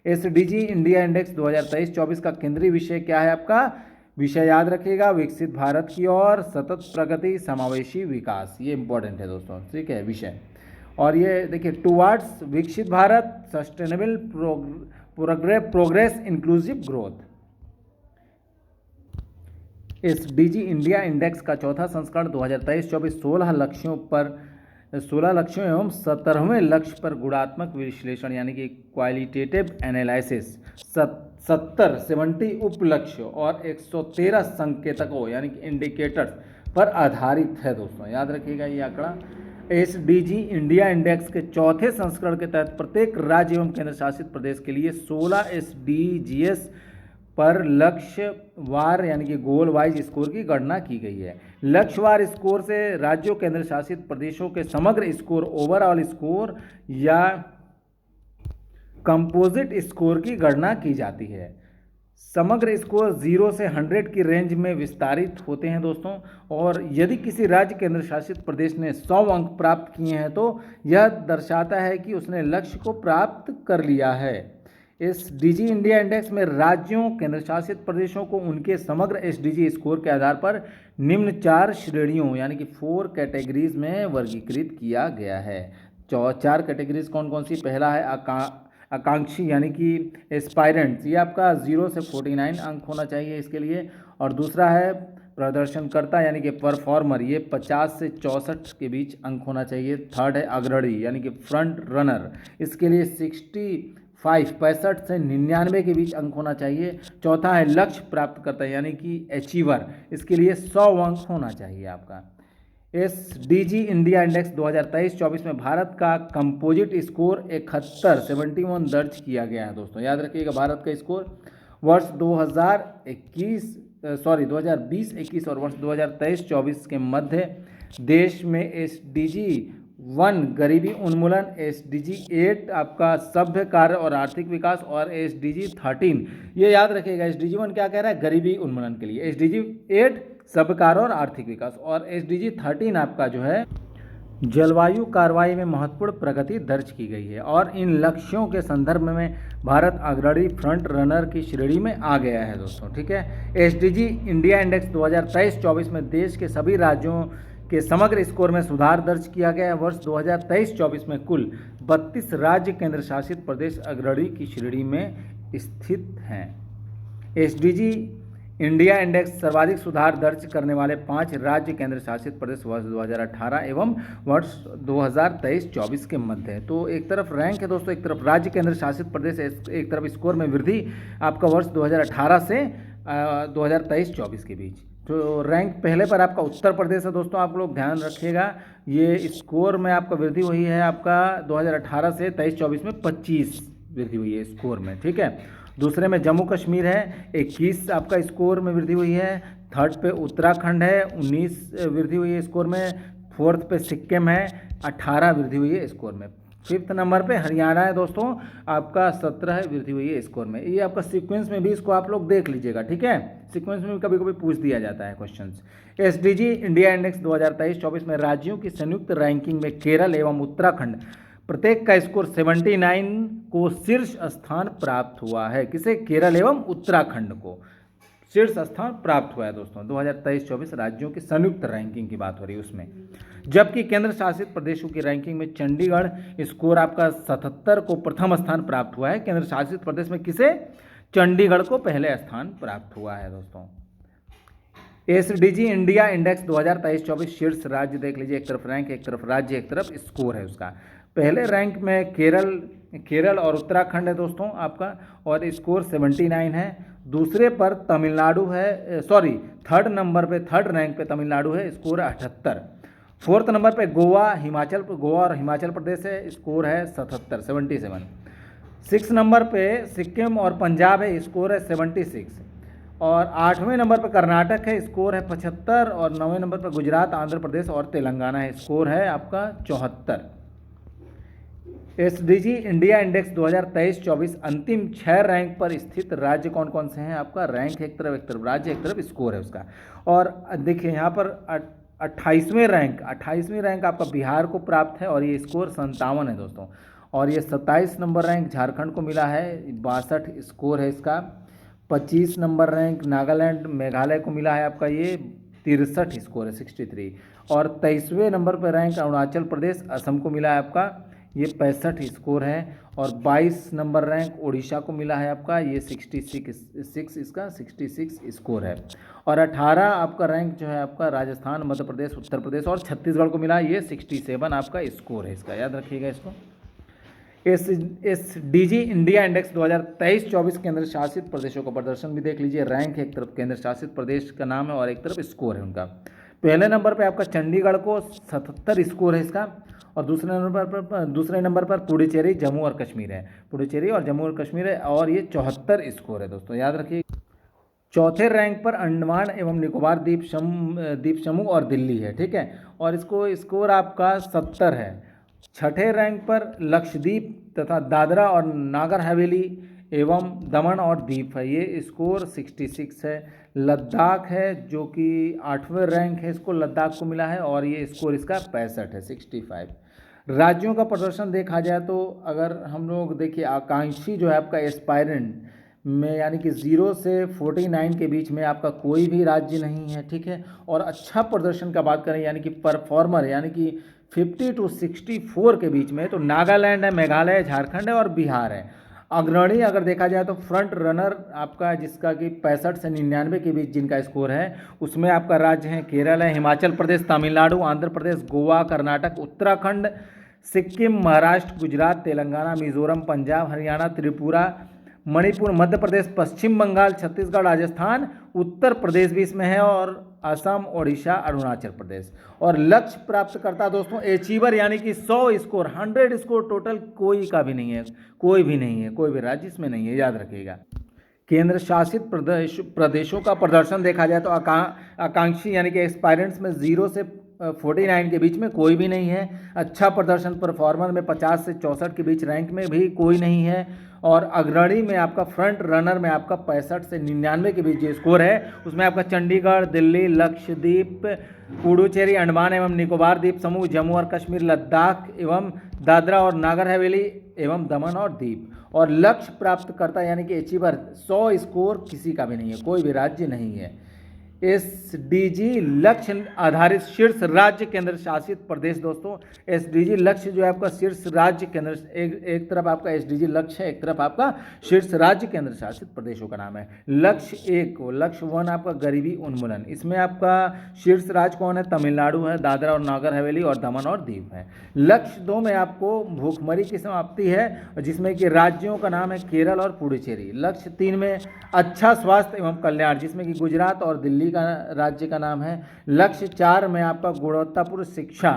एसडीजी इंडिया इंडेक्स 2023-24 का केंद्रीय विषय क्या है? आपका विषय याद रखिएगा, विकसित भारत की ओर सतत प्रगति, समावेशी विकास। ये इंपॉर्टेंट है दोस्तों, ठीक है विषय। और ये देखिए टुवर्ड्स विकसित Bharat, sustainable progress, inclusive growth. SDG India index का चौथा संस्करण 2023-24 16 लक्ष्यों पर 16 लक्ष्यों एवं 17वें लक्ष्य पर गुणात्मक विश्लेषण यानी कि क्वालिटेटिव एनालिसिस 70 उप लक्ष्यों और 113 संकेतकों यानी कि इंडिकेटर्स पर आधारित है दोस्तों। याद रखिएगा ये आंकड़ा। एसडीजी इंडिया इंडेक्स के चौथे संस्करण के तहत प्रत्येक राज्य एवं केंद्र शासित प्रदेश के लिए 16 एसडीजीएस पर लक्ष्यवार यानी कि गोल वाइज स्कोर की गणना की गई है। लक्ष्यवार स्कोर से राज्यों केंद्र शासित प्रदेशों के समग्र स्कोर, ओवरऑल स्कोर या कंपोजिट स्कोर की गणना की जाती है। समग्र स्कोर 0 से 100 की रेंज में विस्तारित होते हैं दोस्तों। और यदि किसी राज्य केंद्र शासित प्रदेश ने 100 अंक प्राप्त किए हैं तो यह दर्शाता है कि उसने लक्ष्य को प्राप्त कर लिया है। इस डीजी इंडिया इंडेक्स में राज्यों केंद्र शासित प्रदेशों को उनके समग्र एसडीजी स्कोर के आधार पर निम्न 4 श्रेणियों यानी कि 4 कैटेगरीज में वर्गीकृत किया गया है। 4 कैटेगरीज कौन कौन सी? पहला है आकांक्षी यानी कि एस्पायरेंट्स, ये आपका 0 से 49 अंक होना चाहिए इसके लिए। और दूसरा है प्रदर्शनकर्ता यानी कि परफॉर्मर, ये 50 से 64 के बीच अंक होना चाहिए। थर्ड है अग्रणी यानी कि फ्रंट रनर, इसके लिए 65 से 99 के बीच अंक होना चाहिए। चौथा है लक्ष्य प्राप्त करता यानी कि अचीवर, इसके लिए 100 अंक होना चाहिए आपका। एसडीजी इंडिया इंडेक्स 2023-24 में भारत का कंपोजिट स्कोर 71 दर्ज किया गया है दोस्तों। याद रखिएगा भारत का स्कोर वर्ष 2020-21 और वर्ष 2023-24 के मध्य देश में एसडीजी 1 गरीबी उन्मूलन, एसडीजी 8 आपका सभ्य कार्य और आर्थिक विकास और एसडीजी 13, ये याद रखिएगा। एसडीजी 1 क्या कह रहा है? गरीबी उन्मूलन के लिए। एसडीजी 8 सभ्य कार्य और आर्थिक विकास और एसडीजी 13 आपका जो है जलवायु कार्रवाई में महत्वपूर्ण प्रगति दर्ज की गई है। और इन लक्ष्यों के संदर्भ में भारत अग्रणी फ्रंट रनर की श्रेणी में आ गया है दोस्तों। ठीक है। एसडीजी इंडिया इंडेक्स 2023-24 में देश के सभी राज्यों के समग्र स्कोर में सुधार दर्ज किया गया है। वर्ष 2023-24 में कुल 32 राज्य केंद्र शासित प्रदेश अग्रणी की श्रेणी में स्थित हैं। एसडीजी इंडिया इंडेक्स सर्वाधिक सुधार दर्ज करने वाले 5 राज्य केंद्र शासित प्रदेश वर्ष 2018 एवं वर्ष 2023-24 के मध्य है। तो एक तरफ रैंक है दोस्तों, एक तरफ राज्य केंद्र शासित प्रदेश, एक तरफ स्कोर में वृद्धि आपका वर्ष 2018 से 2023-24 के बीच। तो रैंक पहले पर आपका उत्तर प्रदेश है दोस्तों, आप लोग ध्यान रखिएगा। ये स्कोर में आपका वृद्धि हुई है आपका 2018 से 23-24 में 25 वृद्धि हुई है स्कोर में। ठीक है। दूसरे में जम्मू कश्मीर है, 21 आपका स्कोर में वृद्धि हुई है। थर्ड पे उत्तराखंड है, 19 वृद्धि हुई है स्कोर में। फोर्थ पे सिक्किम है, 18 वृद्धि हुई है स्कोर में। फिफ्थ नंबर पे हरियाणा है दोस्तों, आपका 17 वृद्धि हुई है स्कोर में। ये आपका सीक्वेंस में भी इसको आप लोग देख लीजिएगा। ठीक है। सीक्वेंस में भी कभी कभी पूछ दिया जाता है क्वेश्चंस। एसडीजी इंडिया इंडेक्स 2023-24 में राज्यों की संयुक्त रैंकिंग में केरल एवं उत्तराखंड प्रत्येक का स्कोर 79 को शीर्ष स्थान प्राप्त हुआ है। किसे? केरल एवं उत्तराखंड को शीर्ष स्थान प्राप्त हुआ है दोस्तों। 2023-24 राज्यों की संयुक्त रैंकिंग की बात हो रही है उसमें। जबकि केंद्र शासित प्रदेशों की रैंकिंग में चंडीगढ़ स्कोर आपका 77 को प्रथम स्थान प्राप्त हुआ है। केंद्र शासित प्रदेश में किसे? चंडीगढ़ को पहले स्थान प्राप्त हुआ है दोस्तों। एसडीजी इंडिया इंडेक्स 2023-24 शीर्ष राज्य देख लीजिए, एक तरफ रैंक, एक तरफ राज्य, एक तरफ स्कोर है उसका। पहले रैंक में केरल और उत्तराखंड है दोस्तों आपका, और स्कोर 79 है। दूसरे पर तमिलनाडु है, थर्ड नंबर पे, थर्ड रैंक पे तमिलनाडु है, स्कोर 78। फोर्थ नंबर पे गोवा और हिमाचल प्रदेश है, स्कोर है 77। 6 नंबर पे सिक्किम और पंजाब है, स्कोर है 76। और 8वें नंबर पर कर्नाटक है, स्कोर है 75। और 9वें नंबर पर गुजरात, आंध्र प्रदेश और तेलंगाना है, स्कोर है आपका 74। एसडीजी इंडिया इंडेक्स 2023-24 अंतिम 6 रैंक पर स्थित राज्य कौन कौन से हैं? आपका रैंक एक तरफ राज्य, एक तरफ स्कोर है उसका। और देखिए यहाँ पर 28वें रैंक आपका बिहार को प्राप्त है और ये स्कोर 57 है दोस्तों। और ये 27 नंबर रैंक झारखंड को मिला है, 62 स्कोर है इसका। 25 नंबर रैंक नागालैंड मेघालय को मिला है आपका, ये 63 स्कोर है, 63। और 23वें नंबर पर रैंक अरुणाचल प्रदेश असम को मिला है आपका, ये 65 स्कोर है। और 22 नंबर रैंक उड़ीसा को मिला है आपका, ये 66 इसका 66 स्कोर है। और 18 आपका रैंक जो है आपका राजस्थान, मध्य प्रदेश, उत्तर प्रदेश और छत्तीसगढ़ को मिला है, ये 67 आपका स्कोर है इसका, याद रखिएगा इसको। SDG इंडिया इंडेक्स 2023-24 केंद्र शासित प्रदेशों का प्रदर्शन भी देख लीजिए। रैंक एक तरफ केंद्र शासित प्रदेश का नाम है और एक तरफ स्कोर है उनका। पहले नंबर पे आपका चंडीगढ़ को 77 स्कोर है इसका, और दूसरे नंबर पर पुडुचेरी, जम्मू और कश्मीर है। पुडुचेरी और जम्मू और कश्मीर है, और ये 74 स्कोर है दोस्तों, याद रखिए। चौथे रैंक पर अंडमान एवं निकोबार द्वीप समूह और दिल्ली है, ठीक है, और इसको स्कोर आपका 70 है। छठे रैंक पर लक्षद्वीप तथा दादरा और नागर हवेली एवं दमन और दीप है, ये स्कोर 66 है। लद्दाख है जो कि 8वें रैंक है, इसको लद्दाख को मिला है, और ये स्कोर इसका 65 है, 65। राज्यों का प्रदर्शन देखा जाए तो अगर हम लोग देखिए, आकांक्षी जो है आपका एस्पायरेंट में यानी कि 0 से 49 के बीच में आपका कोई भी राज्य नहीं है, ठीक है। और अच्छा प्रदर्शन का बात करें यानी कि परफॉर्मर यानी कि 50 to 64 के बीच में, तो नागालैंड है, मेघालय, झारखंड है और बिहार है। अग्रणी अगर देखा जाए तो फ्रंट रनर आपका जिसका कि 65 से 99 के बीच जिनका स्कोर है, उसमें आपका राज्य है केरल है, हिमाचल प्रदेश, तमिलनाडु, आंध्र प्रदेश, गोवा, कर्नाटक, उत्तराखंड, सिक्किम, महाराष्ट्र, गुजरात, तेलंगाना, मिजोरम, पंजाब, हरियाणा, त्रिपुरा, मणिपुर, मध्य प्रदेश, पश्चिम बंगाल, छत्तीसगढ़, राजस्थान, उत्तर प्रदेश भी इसमें है, और असम, ओडिशा, अरुणाचल प्रदेश। और लक्ष्य प्राप्त करता दोस्तों अचीवर यानी कि 100 स्कोर, 100 स्कोर टोटल कोई का भी नहीं है, कोई भी नहीं है, कोई भी राज्य इसमें नहीं है, याद रखिएगा। केंद्र शासित प्रदेशों का प्रदर्शन देखा जाए तो आकांक्षी यानी कि एस्पायरेंट्स में 0 से 49 के बीच में कोई भी नहीं है। अच्छा प्रदर्शन परफॉर्मर में 50 से 64 के बीच रैंक में भी कोई नहीं है। और अग्रणी में आपका फ्रंट रनर में आपका 65 से 99 के बीच जो स्कोर है, उसमें आपका चंडीगढ़, दिल्ली, लक्षद्वीप, पुडुचेरी, अंडमान एवं निकोबार द्वीप समूह, जम्मू और कश्मीर, लद्दाख एवं दादरा और नागर हवेली एवं दमन और दीप। और लक्ष्य प्राप्त करता यानी कि अचीवर 100 स्कोर किसी का भी नहीं है, कोई भी राज्य नहीं है। SDG लक्ष्य आधारित शीर्ष राज्य केंद्र शासित प्रदेश दोस्तों, SDG लक्ष्य जो है आपका शीर्ष राज्य केंद्र, एक तरफ आपका SDG लक्ष्य है, एक तरफ आपका शीर्ष राज्य केंद्र शासित प्रदेशों का नाम है। लक्ष्य 1 लक्ष्य 1 आपका गरीबी उन्मूलन, इसमें आपका शीर्ष राज्य कौन है, तमिलनाडु है, दादरा और नागर हवेली और दमन और दीप है। लक्ष्य 2 में आपको भूखमरी की समाप्ति है, जिसमें कि राज्यों का नाम है केरल और पुडुचेरी। लक्ष्य 3 में अच्छा स्वास्थ्य एवं कल्याण, जिसमें कि गुजरात और दिल्ली का राज्य का नाम है। लक्ष्य 4 में आपका गुणवत्तापूर्ण शिक्षा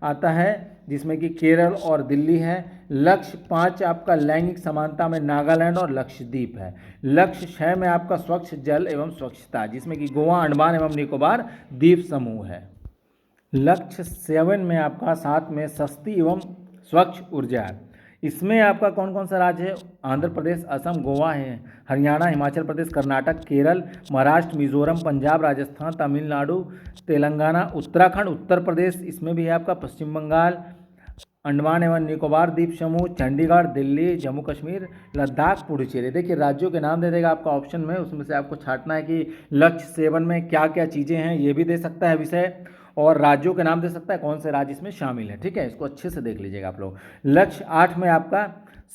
आता है, जिसमें कि केरल और दिल्ली है। लक्ष्य 5 आपका लैंगिक समानता में नागालैंड और लक्षद्वीप है। लक्ष्य 6 में आपका स्वच्छ जल एवं स्वच्छता, जिसमें कि गोवा, अंडमान एवं निकोबार द्वीप समूह है। लक्ष्य 7 में आपका 7 में सस्ती एवं स्वच्छ ऊर्जा, इसमें आपका कौन कौन सा राज्य है, आंध्र प्रदेश, असम, गोवा है, हरियाणा, हिमाचल प्रदेश, कर्नाटक, केरल, महाराष्ट्र, मिजोरम, पंजाब, राजस्थान, तमिलनाडु, तेलंगाना, उत्तराखंड, उत्तर प्रदेश, इसमें भी है आपका पश्चिम बंगाल, अंडमान एवं निकोबार द्वीप समूह, चंडीगढ़, दिल्ली, जम्मू कश्मीर, लद्दाख, पुडुचेरी। देखिए राज्यों के नाम दे देगा आपका ऑप्शन में, उसमें से आपको छांटना है कि लक्ष्य 7 में क्या क्या चीज़ें हैं, ये भी दे सकता है विषय, और राज्यों के नाम दे सकता है कौन से राज्य इसमें शामिल है, ठीक है, इसको अच्छे से देख लीजिएगा आप लोग। लक्ष्य 8 में आपका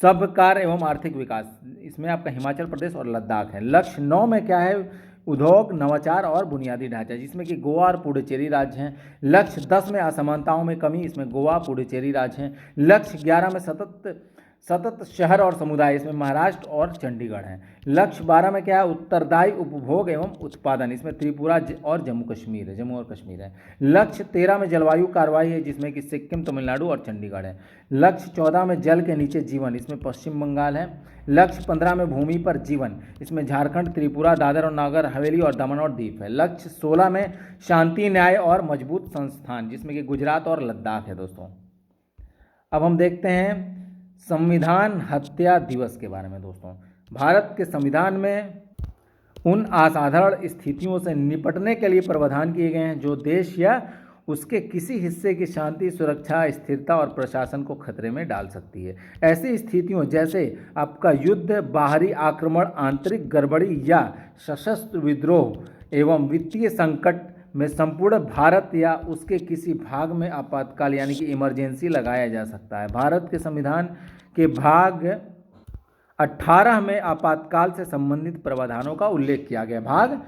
सबकार एवं आर्थिक विकास, इसमें आपका हिमाचल प्रदेश और लद्दाख है। लक्ष्य 9 में क्या है, उद्योग, नवाचार और बुनियादी ढांचा, जिसमें कि गोवा और पुडुचेरी राज्य हैं। लक्ष्य 10 में असमानताओं में कमी, इसमें गोवा, पुडुचेरी राज्य हैं। लक्ष्य 11 में सतत शहर और समुदाय, इसमें महाराष्ट्र और चंडीगढ़ है। लक्ष्य 12 में क्या है, उत्तरदायी उपभोग एवं उत्पादन, इसमें त्रिपुरा और जम्मू और कश्मीर है। लक्ष्य 13 में जलवायु कार्रवाई है, जिसमें कि सिक्किम, तमिलनाडु और चंडीगढ़ है। लक्ष्य 14 में जल के नीचे जीवन, इसमें पश्चिम बंगाल है। लक्ष्य 15 में भूमि पर जीवन, इसमें झारखंड, त्रिपुरा, दादर और नागर हवेली और दमन और दीप है। लक्ष्य 16 में शांति, न्याय और मजबूत संस्थान, जिसमें कि गुजरात और लद्दाख है दोस्तों। अब हम देखते हैं संविधान हत्या दिवस के बारे में दोस्तों। भारत के संविधान में उन असाधारण स्थितियों से निपटने के लिए प्रावधान किए गए हैं जो देश या उसके किसी हिस्से की शांति, सुरक्षा, स्थिरता और प्रशासन को खतरे में डाल सकती है। ऐसी स्थितियों जैसे आपका युद्ध, बाहरी आक्रमण, आंतरिक गड़बड़ी या सशस्त्र विद्रोह एवं वित्तीय संकट में संपूर्ण भारत या उसके किसी भाग में आपातकाल यानी कि इमरजेंसी लगाया जा सकता है। भारत के संविधान के भाग 18 में आपातकाल से संबंधित प्रावधानों का उल्लेख किया गया। भाग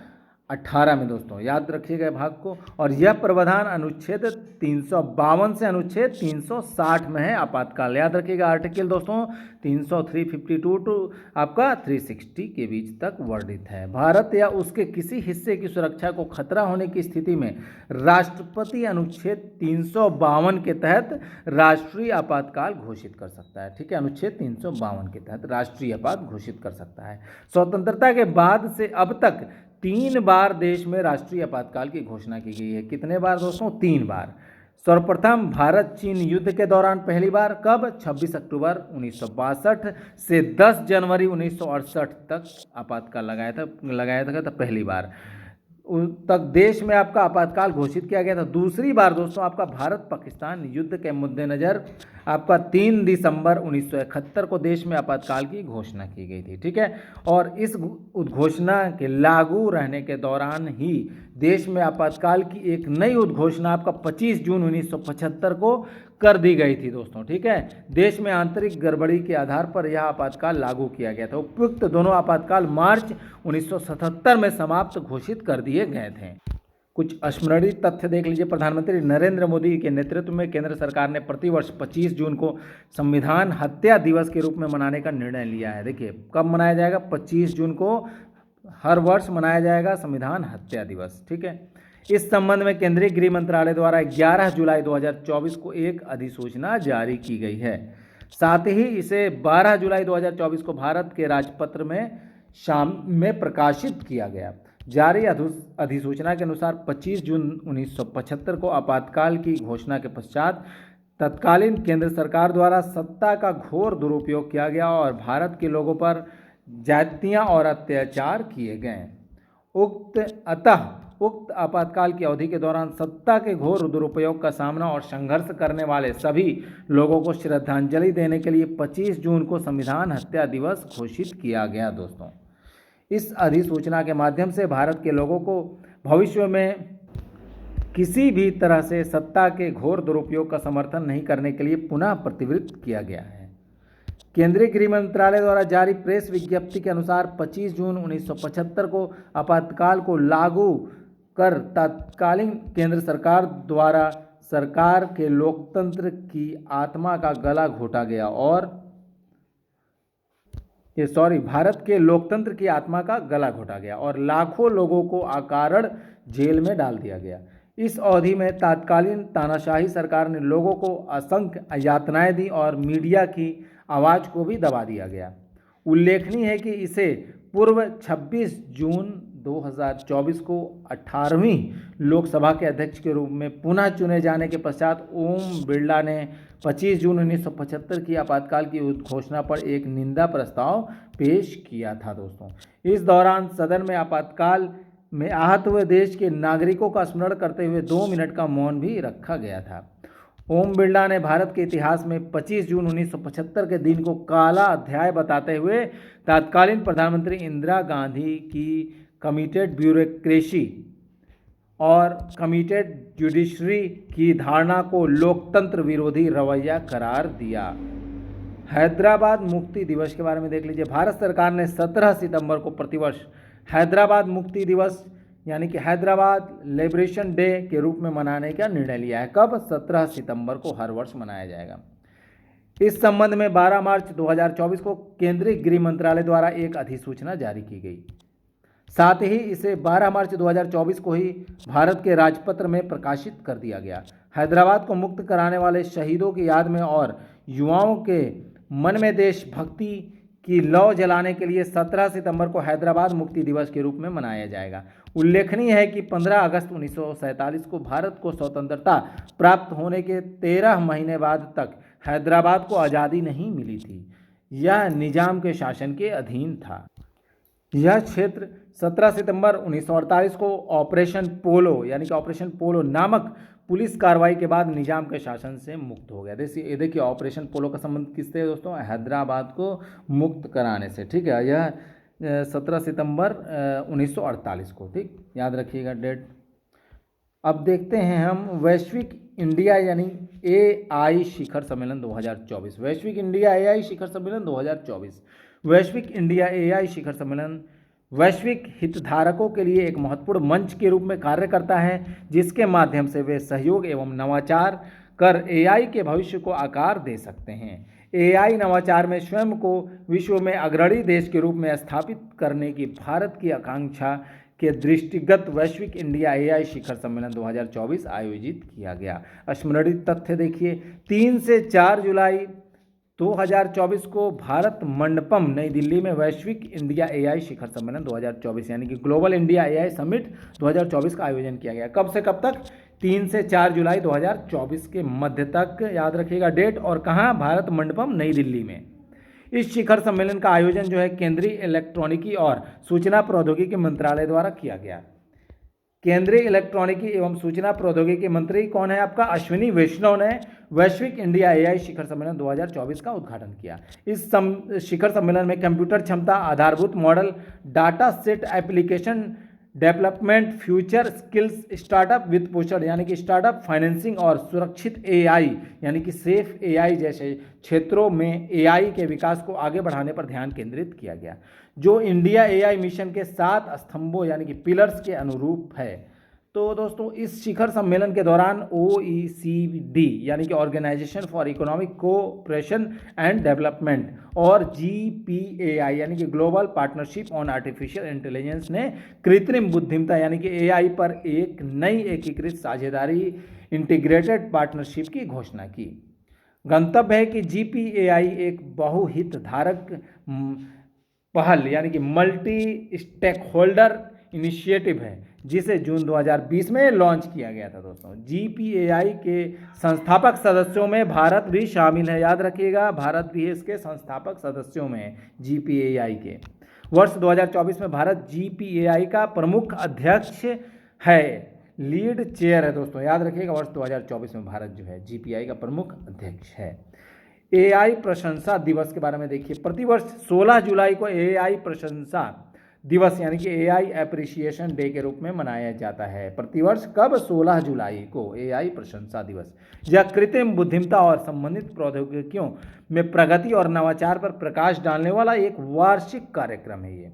18 में दोस्तों याद रखिएगा भाग को। और यह प्रावधान अनुच्छेद 352 से अनुच्छेद 360 में है आपातकाल। याद रखिएगा आर्टिकल दोस्तों 352 टू आपका 360 के बीच तक वर्णित है। भारत या उसके किसी हिस्से की सुरक्षा को खतरा होने की स्थिति में राष्ट्रपति अनुच्छेद 352 के तहत राष्ट्रीय आपातकाल घोषित कर सकता है। ठीक है, अनुच्छेद 352 के तहत राष्ट्रीय आपात घोषित कर सकता है। स्वतंत्रता के बाद से अब तक 3 बार देश में राष्ट्रीय आपातकाल की घोषणा की गई है। कितने बार दोस्तों? 3 बार। सर्वप्रथम भारत चीन युद्ध के दौरान पहली बार, कब? 26 अक्टूबर 1962 से 10 जनवरी 1968 तक आपातकाल लगाया था पहली बार तक देश में आपका आपातकाल घोषित किया गया था। दूसरी बार दोस्तों आपका भारत पाकिस्तान युद्ध के मद्देनजर आपका 3 दिसंबर 1971 को देश में आपातकाल की घोषणा की गई थी। ठीक है, और इस उद्घोषणा के लागू रहने के दौरान ही देश में आपातकाल की एक नई उद्घोषणा आपका 25 जून 1975 को कर दी गई थी दोस्तों। ठीक है, देश में आंतरिक गड़बड़ी के आधार पर यह आपातकाल लागू किया गया था। उपयुक्त दोनों आपातकाल मार्च 1977 में समाप्त घोषित कर दिए गए थे। कुछ स्मरणीय तथ्य देख लीजिए। प्रधानमंत्री नरेंद्र मोदी के नेतृत्व में केंद्र सरकार ने प्रतिवर्ष 25 जून को संविधान हत्या दिवस के रूप में मनाने का निर्णय लिया है। देखिए कब मनाया जाएगा? 25 जून को हर वर्ष मनाया जाएगा संविधान हत्या दिवस। ठीक है, इस संबंध में केंद्रीय गृह मंत्रालय द्वारा 11 जुलाई 2024 को एक अधिसूचना जारी की गई है। साथ ही इसे 12 जुलाई 2024 को भारत के राजपत्र में शाम में प्रकाशित किया गया। जारी अधिसूचना के अनुसार 25 जून 1975 को आपातकाल की घोषणा के पश्चात तत्कालीन केंद्र सरकार द्वारा सत्ता का घोर दुरुपयोग किया गया और भारत के लोगों पर जातियां और अत्याचार किए गए। उक्त आपातकाल की अवधि के दौरान सत्ता के घोर दुरुपयोग का सामना और संघर्ष करने वाले सभी लोगों को श्रद्धांजलि देने के लिए 25 जून को संविधान हत्या दिवस घोषित किया गया। दोस्तों इस अधिसूचना के माध्यम से भारत के लोगों को भविष्य में किसी भी तरह से सत्ता के घोर दुरुपयोग का समर्थन नहीं करने के लिए पुनः प्रतिवृत्त किया गया है। केंद्रीय गृह मंत्रालय द्वारा जारी प्रेस विज्ञप्ति के अनुसार 25 जून 1975 को आपातकाल को लागू कर तत्कालीन केंद्र सरकार द्वारा सरकार के लोकतंत्र की आत्मा का गला घोटा गया और भारत के लोकतंत्र की आत्मा का गला घोटा गया और लाखों लोगों को अकारण जेल में डाल दिया गया। इस अवधि में तत्कालीन तानाशाही सरकार ने लोगों को असंख्य यातनाएं दी और मीडिया की आवाज़ को भी दबा दिया गया। उल्लेखनीय है कि इसे पूर्व 26 जून 2024 को 18वीं लोकसभा के अध्यक्ष के रूप में पुनः चुने जाने के पश्चात ओम बिरला ने 25 जून 1975 की आपातकाल की घोषणा पर एक निंदा प्रस्ताव पेश किया था। दोस्तों इस दौरान सदन में आपातकाल में आहत हुए देश के नागरिकों का स्मरण करते हुए 2 मिनट का मौन भी रखा गया था। ओम बिरला ने भारत के इतिहास में 25 जून 1975 के दिन को काला अध्याय बताते हुए तत्कालीन प्रधानमंत्री इंदिरा गांधी की कमिटेड ब्यूरोक्रेसी और कमिटेड जुडिशरी की धारणा को लोकतंत्र विरोधी रवैया करार दिया। हैदराबाद मुक्ति दिवस के बारे में देख लीजिए। भारत सरकार ने 17 सितंबर को प्रतिवर्ष हैदराबाद मुक्ति दिवस यानी कि हैदराबाद लिबरेशन डे के रूप में मनाने का निर्णय लिया है। कब? 17 सितंबर को हर वर्ष मनाया जाएगा। इस संबंध में 12 मार्च 2024 को केंद्रीय गृह मंत्रालय द्वारा एक अधिसूचना जारी की गई। साथ ही इसे 12 मार्च 2024 को ही भारत के राजपत्र में प्रकाशित कर दिया गया। हैदराबाद को मुक्त कराने वाले शहीदों की याद में और युवाओं के मन में देशभक्ति की लौ जलाने के लिए 17 सितंबर को हैदराबाद मुक्ति दिवस के रूप में मनाया जाएगा। उल्लेखनीय है कि 15 अगस्त 1947 को भारत को स्वतंत्रता प्राप्त होने के 13 महीने बाद तक हैदराबाद को आज़ादी नहीं मिली थी। यह निजाम के शासन के अधीन था। यह क्षेत्र 17 सितंबर 1948 को ऑपरेशन पोलो यानी कि ऑपरेशन पोलो नामक पुलिस कार्रवाई के बाद निजाम के शासन से मुक्त हो गया। देखिए ऑपरेशन पोलो का संबंध किससे दोस्तों? हैदराबाद को मुक्त कराने से। ठीक है, यह 17 सितंबर 1948 को, ठीक याद रखिएगा डेट। अब देखते हैं हम वैश्विक इंडिया यानी एआई शिखर सम्मेलन 2024। वैश्विक इंडिया एआई शिखर सम्मेलन 2024। वैश्विक इंडिया एआई शिखर सम्मेलन वैश्विक हितधारकों के लिए एक महत्वपूर्ण मंच के रूप में कार्य करता है, जिसके माध्यम से वे सहयोग एवं नवाचार कर एआई के भविष्य को आकार दे सकते हैं। एआई नवाचार में स्वयं को विश्व में अग्रणी देश के रूप में स्थापित करने की भारत की आकांक्षा के दृष्टिगत वैश्विक इंडिया एआई शिखर सम्मेलन 2024 आयोजित किया गया। स्मरणित तथ्य देखिए, 3 से 4 जुलाई 2024 को भारत मंडपम नई दिल्ली में वैश्विक इंडिया एआई शिखर सम्मेलन 2024 यानी कि ग्लोबल इंडिया एआई समिट 2024 का आयोजन किया गया। कब से कब तक? 3 से 4 जुलाई 2024 के मध्य तक, याद रखिएगा डेट। और कहाँ? भारत मंडपम नई दिल्ली में। इस शिखर सम्मेलन का आयोजन जो है केंद्रीय इलेक्ट्रॉनिकी और सूचना प्रौद्योगिकी मंत्रालय द्वारा किया गया। केंद्रीय इलेक्ट्रॉनिकी एवं सूचना प्रौद्योगिकी मंत्री कौन है आपका? अश्विनी वैष्णव ने वैश्विक इंडिया एआई शिखर सम्मेलन 2024 का उद्घाटन किया। इस शिखर सम्मेलन में कंप्यूटर क्षमता, आधारभूत model, data set, application development, future skills, startup वित्त पोषण यानी कि स्टार्टअप फाइनेंसिंग और सुरक्षित एआई यानी कि सेफ एआई जैसे क्षेत्रों में एआई के विकास को आगे बढ़ाने पर ध्यान केंद्रित किया गया, जो इंडिया एआई मिशन के 7 स्तंभों यानी कि पिलर्स के अनुरूप है। तो दोस्तों, इस शिखर सम्मेलन के दौरान OECD यानी कि organisation for economic cooperation and development और GPAI यानी कि global partnership on artificial intelligence ने कृत्रिम बुद्धिमत्ता यानी कि एआई पर एक नई एकीकृत साझेदारी इंटीग्रेटेड पार्टनरशिप की घोषणा की। गंतव्य है कि GPAI एक बहुहितधारक पहल यानी कि मल्टी स्टेक होल्डर इनिशिएटिव है, जिसे जून 2020 में लॉन्च किया गया था। दोस्तों, GPAI के संस्थापक सदस्यों में भारत भी शामिल है। याद रखिएगा, भारत भी इसके संस्थापक सदस्यों में है GPAI के। वर्ष 2024 में भारत GPAI का प्रमुख अध्यक्ष है, लीड चेयर है। दोस्तों याद रखिएगा, वर्ष 2024 में भारत जो है GPAI का प्रमुख अध्यक्ष है। एआई प्रशंसा दिवस के बारे में देखिए, प्रतिवर्ष 16 जुलाई को एआई प्रशंसा दिवस यानी कि एआई एप्रिसिएशन डे के रूप में मनाया जाता है। प्रतिवर्ष कब? 16 जुलाई को एआई प्रशंसा दिवस। यह कृत्रिम बुद्धिमत्ता और संबंधित प्रौद्योगिकियों में प्रगति और नवाचार पर प्रकाश डालने वाला एक वार्षिक कार्यक्रम है। ये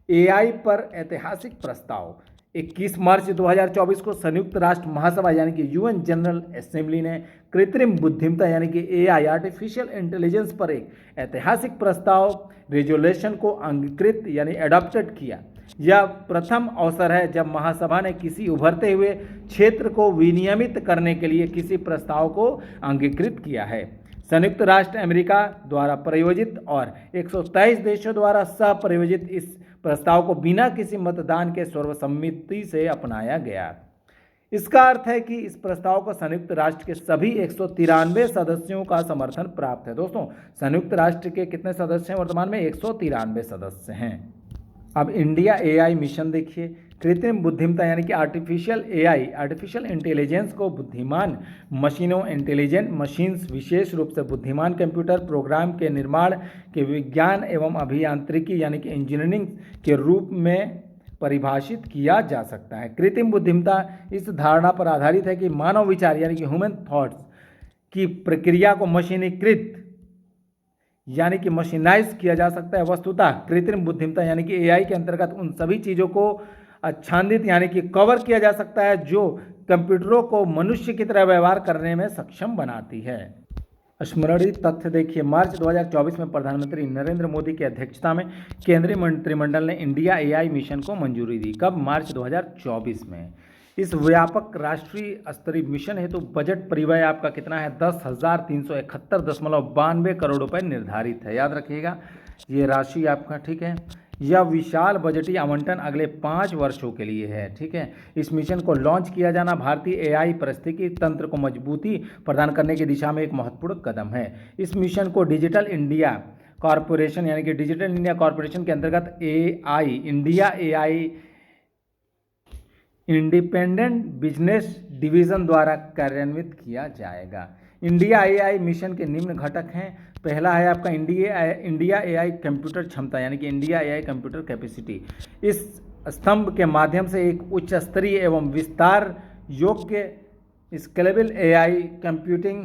एआई पर ऐतिहासिक प्रस्ताव 21 मार्च 2024 को संयुक्त राष्ट्र महासभा यानी कि UN जनरल असेंबली ने कृत्रिम बुद्धिमत्ता यानी कि एआई आर्टिफिशियल इंटेलिजेंस पर एक ऐतिहासिक प्रस्ताव रेजोल्यूशन को अंगीकृत यानी एडॉप्टेड किया। यह प्रथम अवसर है जब महासभा ने किसी उभरते हुए क्षेत्र को विनियमित करने के लिए किसी प्रस्ताव को अंगीकृत किया है। संयुक्त राष्ट्र अमेरिका द्वारा प्रायोजित और 123 देशों द्वारा सह प्रायोजित इस प्रस्ताव को बिना किसी मतदान के सर्वसम्मति से अपनाया गया। इसका अर्थ है कि इस प्रस्ताव को संयुक्त राष्ट्र के सभी 193 सदस्यों का समर्थन प्राप्त है। दोस्तों, संयुक्त राष्ट्र के कितने सदस्य हैं वर्तमान में? 193 सदस्य हैं। अब इंडिया एआई मिशन देखिए, कृत्रिम बुद्धिमत्ता यानी कि आर्टिफिशियल एआई आर्टिफिशियल इंटेलिजेंस को बुद्धिमान मशीनों इंटेलिजेंट मशीन्स विशेष रूप से बुद्धिमान कंप्यूटर प्रोग्राम के निर्माण के विज्ञान एवं अभियांत्रिकी यानी कि इंजीनियरिंग के रूप में परिभाषित किया जा सकता है। कृत्रिम बुद्धिमत्ता इस धारणा पर आधारित है कि मानव विचार यानी कि ह्यूमन थॉट्स की प्रक्रिया को मशीनीकृत यानी कि मशीनाइज किया जा सकता है। वस्तुतः कृत्रिम बुद्धिमत्ता यानी कि एआई के अंतर्गत उन सभी चीज़ों को आच्छादित यानी कि कवर किया जा सकता है जो कंप्यूटरों को मनुष्य की तरह व्यवहार करने में सक्षम बनाती है। स्मरणित तथ्य देखिए, मार्च 2024 में प्रधानमंत्री नरेंद्र मोदी की अध्यक्षता में केंद्रीय मंत्रिमंडल ने इंडिया एआई मिशन को मंजूरी दी। कब? मार्च 2024 में। इस व्यापक राष्ट्रीय स्तरीय मिशन हेतु बजट परिव्यय आपका कितना है? 10,371.92 करोड़ रुपए निर्धारित है। याद रखिएगा ये राशि आपका, ठीक है। यह विशाल बजटीय आवंटन अगले 5 वर्षों के लिए है, ठीक है। इस मिशन को लॉन्च किया जाना भारतीय एआई पारिस्थितिकी तंत्र को मजबूती प्रदान करने की दिशा में एक महत्वपूर्ण कदम है। इस मिशन को डिजिटल इंडिया कॉरपोरेशन यानी कि डिजिटल इंडिया कॉरपोरेशन के अंतर्गत AI India AI independent business division द्वारा कार्यान्वित किया जाएगा। इंडिया एआई मिशन के निम्न घटक हैं। पहला है आपका इंडिया एआई कंप्यूटर क्षमता यानी कि इंडिया एआई कंप्यूटर कैपेसिटी। इस स्तंभ के माध्यम से एक उच्च स्तरीय एवं विस्तार योग्य स्केलेबल एआई कंप्यूटिंग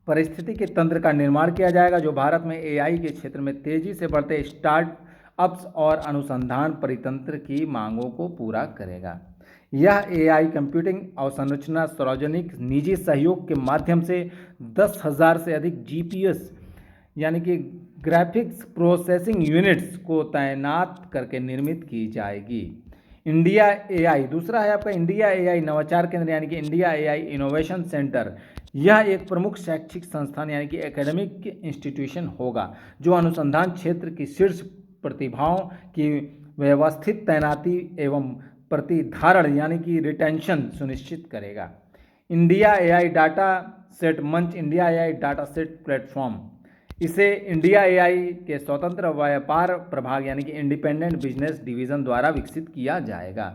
परिस्थिति के तंत्र का निर्माण किया जाएगा, जो भारत में एआई के क्षेत्र में तेजी से बढ़ते स्टार्टअप्स और अनुसंधान परितंत्र की मांगों को पूरा करेगा। यह एआई कंप्यूटिंग अवसंरचना सार्वजनिक निजी सहयोग के माध्यम से 10,000 से अधिक जीपीएस यानी कि ग्राफिक्स प्रोसेसिंग यूनिट्स को तैनात करके निर्मित की जाएगी। इंडिया एआई, दूसरा है आपका इंडिया एआई नवाचार केंद्र यानी कि इंडिया एआई इनोवेशन सेंटर। यह एक प्रमुख शैक्षिक संस्थान यानी कि एकेडमिक इंस्टीट्यूशन होगा, जो अनुसंधान क्षेत्र की शीर्ष प्रतिभाओं की व्यवस्थित तैनाती एवं प्रतिधारण यानी कि रिटेंशन सुनिश्चित करेगा। इंडिया एआई डाटा सेट मंच, India AI data set platform, इसे इंडिया एआई के स्वतंत्र व्यापार प्रभाग यानी कि इंडिपेंडेंट बिजनेस डिवीजन द्वारा विकसित किया जाएगा।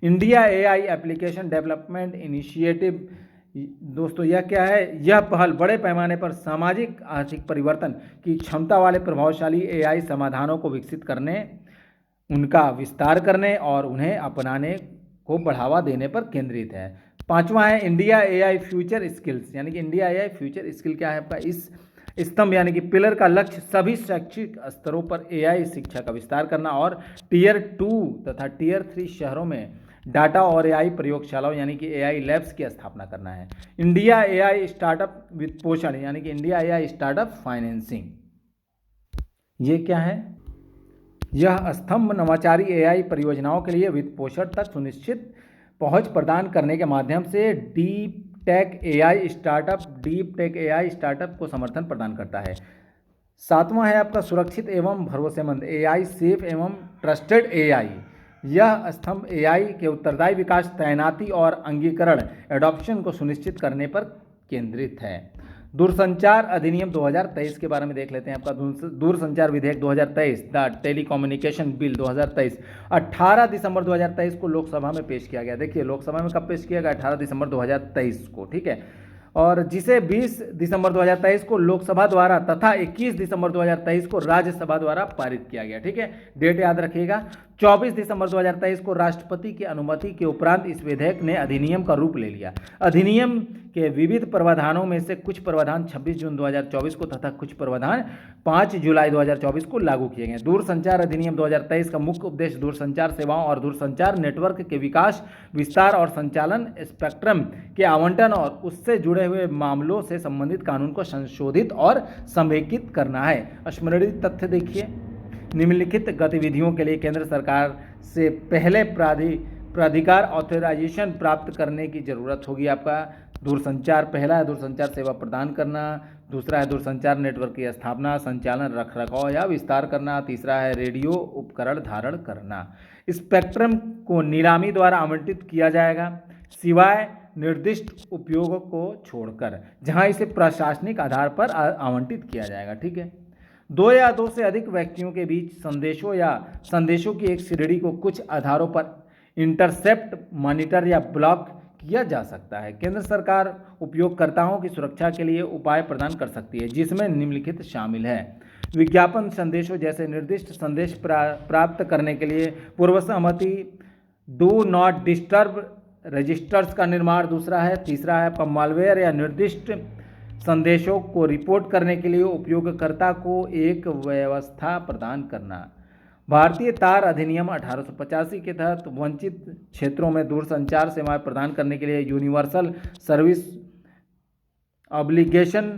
India AI application development initiative, दोस्तों यह क्या है? यह पहल बड़े पैमाने पर सामाजिक आर्थिक परिवर्तन की क्षमता वाले प्रभावशाली एआई समाधानों को विकसित करने, उनका विस्तार करने और उन्हें अपनाने को बढ़ावा देने पर केंद्रित है। पांचवा है इंडिया एआई फ्यूचर स्किल्स यानी कि इंडिया एआई फ्यूचर स्किल क्या है आपका? इस स्तंभ यानी कि पिलर का लक्ष्य सभी शैक्षिक स्तरों पर एआई शिक्षा का विस्तार करना और टियर 2 तथा टियर 3 शहरों में डाटा और एआई प्रयोगशालाओं यानी कि एआई लैब्स की स्थापना करना है। इंडिया एआई स्टार्टअप वित्त पोषण यानी कि इंडिया एआई स्टार्टअप फाइनेंसिंग, ये क्या है? यह स्तंभ नवाचारी एआई परियोजनाओं के लिए वित्त पोषण तक सुनिश्चित पहुंच प्रदान करने के माध्यम से डीप टेक एआई स्टार्टअप को समर्थन प्रदान करता है। सातवां है आपका सुरक्षित एवं भरोसेमंद एआई, सेफ एवं ट्रस्टेड एआई। यह स्तंभ एआई के उत्तरदायी विकास, तैनाती और अंगीकरण एडॉप्शन को सुनिश्चित करने पर केंद्रित है। दूरसंचार अधिनियम 2023 के बारे में देख लेते हैं। आपका दूरसंचार विधेयक 2023 द टेलीकम्युनिकेशन बिल 2023 18 दिसंबर 2023 को लोकसभा में पेश किया गया। देखिए लोकसभा में कब पेश किया गया? 18 दिसंबर 2023 को, ठीक है। और जिसे 20 दिसंबर 2023 को लोकसभा द्वारा तथा 21 दिसंबर 2023 को राज्यसभा द्वारा पारित किया गया, ठीक है। डेट याद रखिएगा। 24 दिसंबर 2023 को राष्ट्रपति की अनुमति के उपरांत इस विधेयक ने अधिनियम का रूप ले लिया। अधिनियम के विविध प्रावधानों में से कुछ प्रावधान 26 जून 2024 को तथा कुछ प्रावधान 5 जुलाई 2024 को लागू किए गए। दूरसंचार अधिनियम 2023 का मुख्य उद्देश्य दूरसंचार सेवाओं और दूरसंचार नेटवर्क के विकास, विस्तार और संचालन, स्पेक्ट्रम के आवंटन और उससे जुड़े हुए मामलों से संबंधित कानून को संशोधित और समेकित करना है। स्मरणीय तथ्य देखिए, निम्नलिखित गतिविधियों के लिए केंद्र सरकार से पहले प्राधिकार ऑथराइजेशन प्राप्त करने की जरूरत होगी। आपका दूरसंचार, पहला है दूरसंचार सेवा प्रदान करना, दूसरा है दूरसंचार नेटवर्क की स्थापना, संचालन, रखरखाव या विस्तार करना, तीसरा है रेडियो उपकरण धारण करना। स्पेक्ट्रम को नीलामी द्वारा आवंटित किया जाएगा, सिवाय निर्दिष्ट उपयोगों को छोड़कर, जहां इसे प्रशासनिक आधार पर आवंटित किया जाएगा, ठीक है। 2 या 2 से अधिक व्यक्तियों के बीच संदेशों या संदेशों की एक श्रेणी को कुछ आधारों पर इंटरसेप्ट, मॉनिटर या ब्लॉक किया जा सकता है। केंद्र सरकार उपयोगकर्ताओं की सुरक्षा के लिए उपाय प्रदान कर सकती है, जिसमें निम्नलिखित शामिल है। विज्ञापन संदेशों जैसे निर्दिष्ट संदेश प्राप्त करने के लिए पूर्व सहमति, डू नॉट डिस्टर्ब रजिस्टर्स का निर्माण, दूसरा है। तीसरा है आपका मालवेयर या निर्दिष्ट संदेशों को रिपोर्ट करने के लिए उपयोगकर्ता को एक व्यवस्था प्रदान करना। भारतीय तार अधिनियम 1885 के तहत वंचित क्षेत्रों में दूरसंचार सेवाएं प्रदान करने के लिए यूनिवर्सल सर्विस ऑब्लिगेशन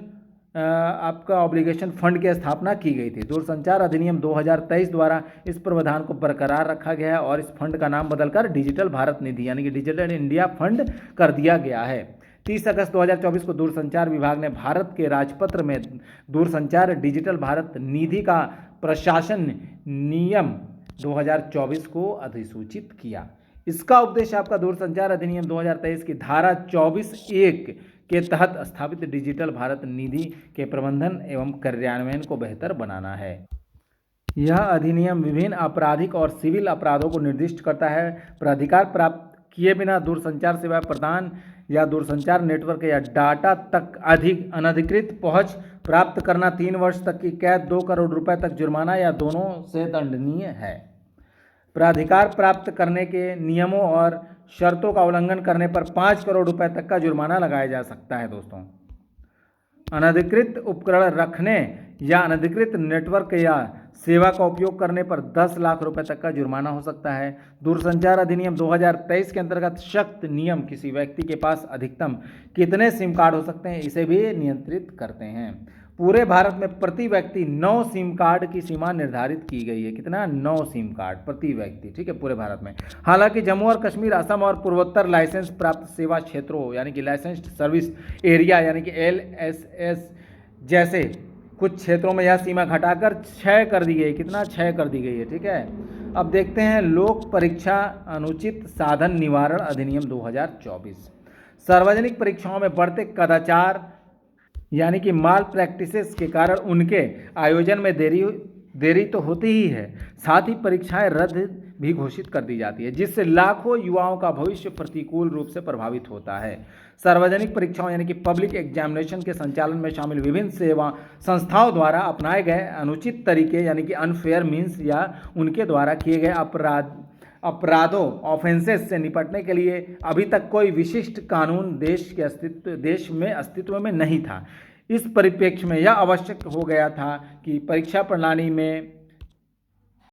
फंड की स्थापना की गई थी। दूरसंचार अधिनियम 2023 द्वारा इस प्रावधान को बरकरार रखा गया है और इस फंड का नाम बदलकर डिजिटल भारत निधि यानी कि डिजिटल इंडिया फंड कर दिया गया है। 30 अगस्त 2024 को दूरसंचार विभाग ने भारत के राजपत्र में दूरसंचार डिजिटल भारत निधि का प्रशासन नियम 2024 को अधिसूचित किया। इसका उद्देश्य आपका दूरसंचार अधिनियम 2023 की धारा 24(1) के तहत स्थापित डिजिटल भारत निधि के प्रबंधन एवं कार्यान्वयन को बेहतर बनाना है। यह अधिनियम विभिन्न आपराधिक और सिविल अपराधों को निर्दिष्ट करता है। प्राधिकार प्राप्त किए बिना दूरसंचार सेवा प्रदान या दूरसंचार नेटवर्क या डाटा तक अनधिकृत पहुंच प्राप्त करना 3 वर्ष तक की कैद, 2 करोड़ रुपए तक जुर्माना या दोनों से दंडनीय है। प्राधिकार प्राप्त करने के नियमों और शर्तों का उल्लंघन करने पर 5 करोड़ रुपए तक का जुर्माना लगाया जा सकता है दोस्तों। अनधिकृत उपकरण रखने या अनधिकृत नेटवर्क या सेवा का उपयोग करने पर 10 लाख रुपए तक का जुर्माना हो सकता है। दूरसंचार अधिनियम 2023 के अंतर्गत सख्त नियम किसी व्यक्ति के पास अधिकतम कितने सिम कार्ड हो सकते हैं, इसे भी नियंत्रित करते हैं। पूरे भारत में प्रति व्यक्ति 9 सिम कार्ड की सीमा निर्धारित की गई है। कितना? 9 सिम कार्ड प्रति व्यक्ति, ठीक है, पूरे भारत में। हालांकि जम्मू और कश्मीर, असम और पूर्वोत्तर लाइसेंस प्राप्त सेवा क्षेत्रों यानी कि लाइसेंस्ड सर्विस एरिया यानी कि LSS जैसे कुछ क्षेत्रों में यह सीमा घटाकर 6 कर दी गई। कितना? 6 कर दी गई है, ठीक है। अब देखते हैं लोक परीक्षा अनुचित साधन निवारण अधिनियम 2024। सार्वजनिक परीक्षाओं में बढ़ते कदाचार यानी कि माल प्रैक्टिसेस के कारण उनके आयोजन में देरी तो होती ही है, साथ ही परीक्षाएं रद्द भी घोषित कर दी जाती है, जिससे लाखों युवाओं का भविष्य प्रतिकूल रूप से प्रभावित होता है। सार्वजनिक परीक्षाओं यानी कि पब्लिक एग्जामिनेशन के संचालन में शामिल विभिन्न सेवा संस्थाओं द्वारा अपनाए गए अनुचित तरीके यानी कि अनफेयर मीन्स या उनके द्वारा किए गए अपराधों ऑफेंसेस से निपटने के लिए अभी तक कोई विशिष्ट कानून देश में अस्तित्व में नहीं था। इस परिप्रेक्ष्य में यह आवश्यक हो गया था कि परीक्षा प्रणाली में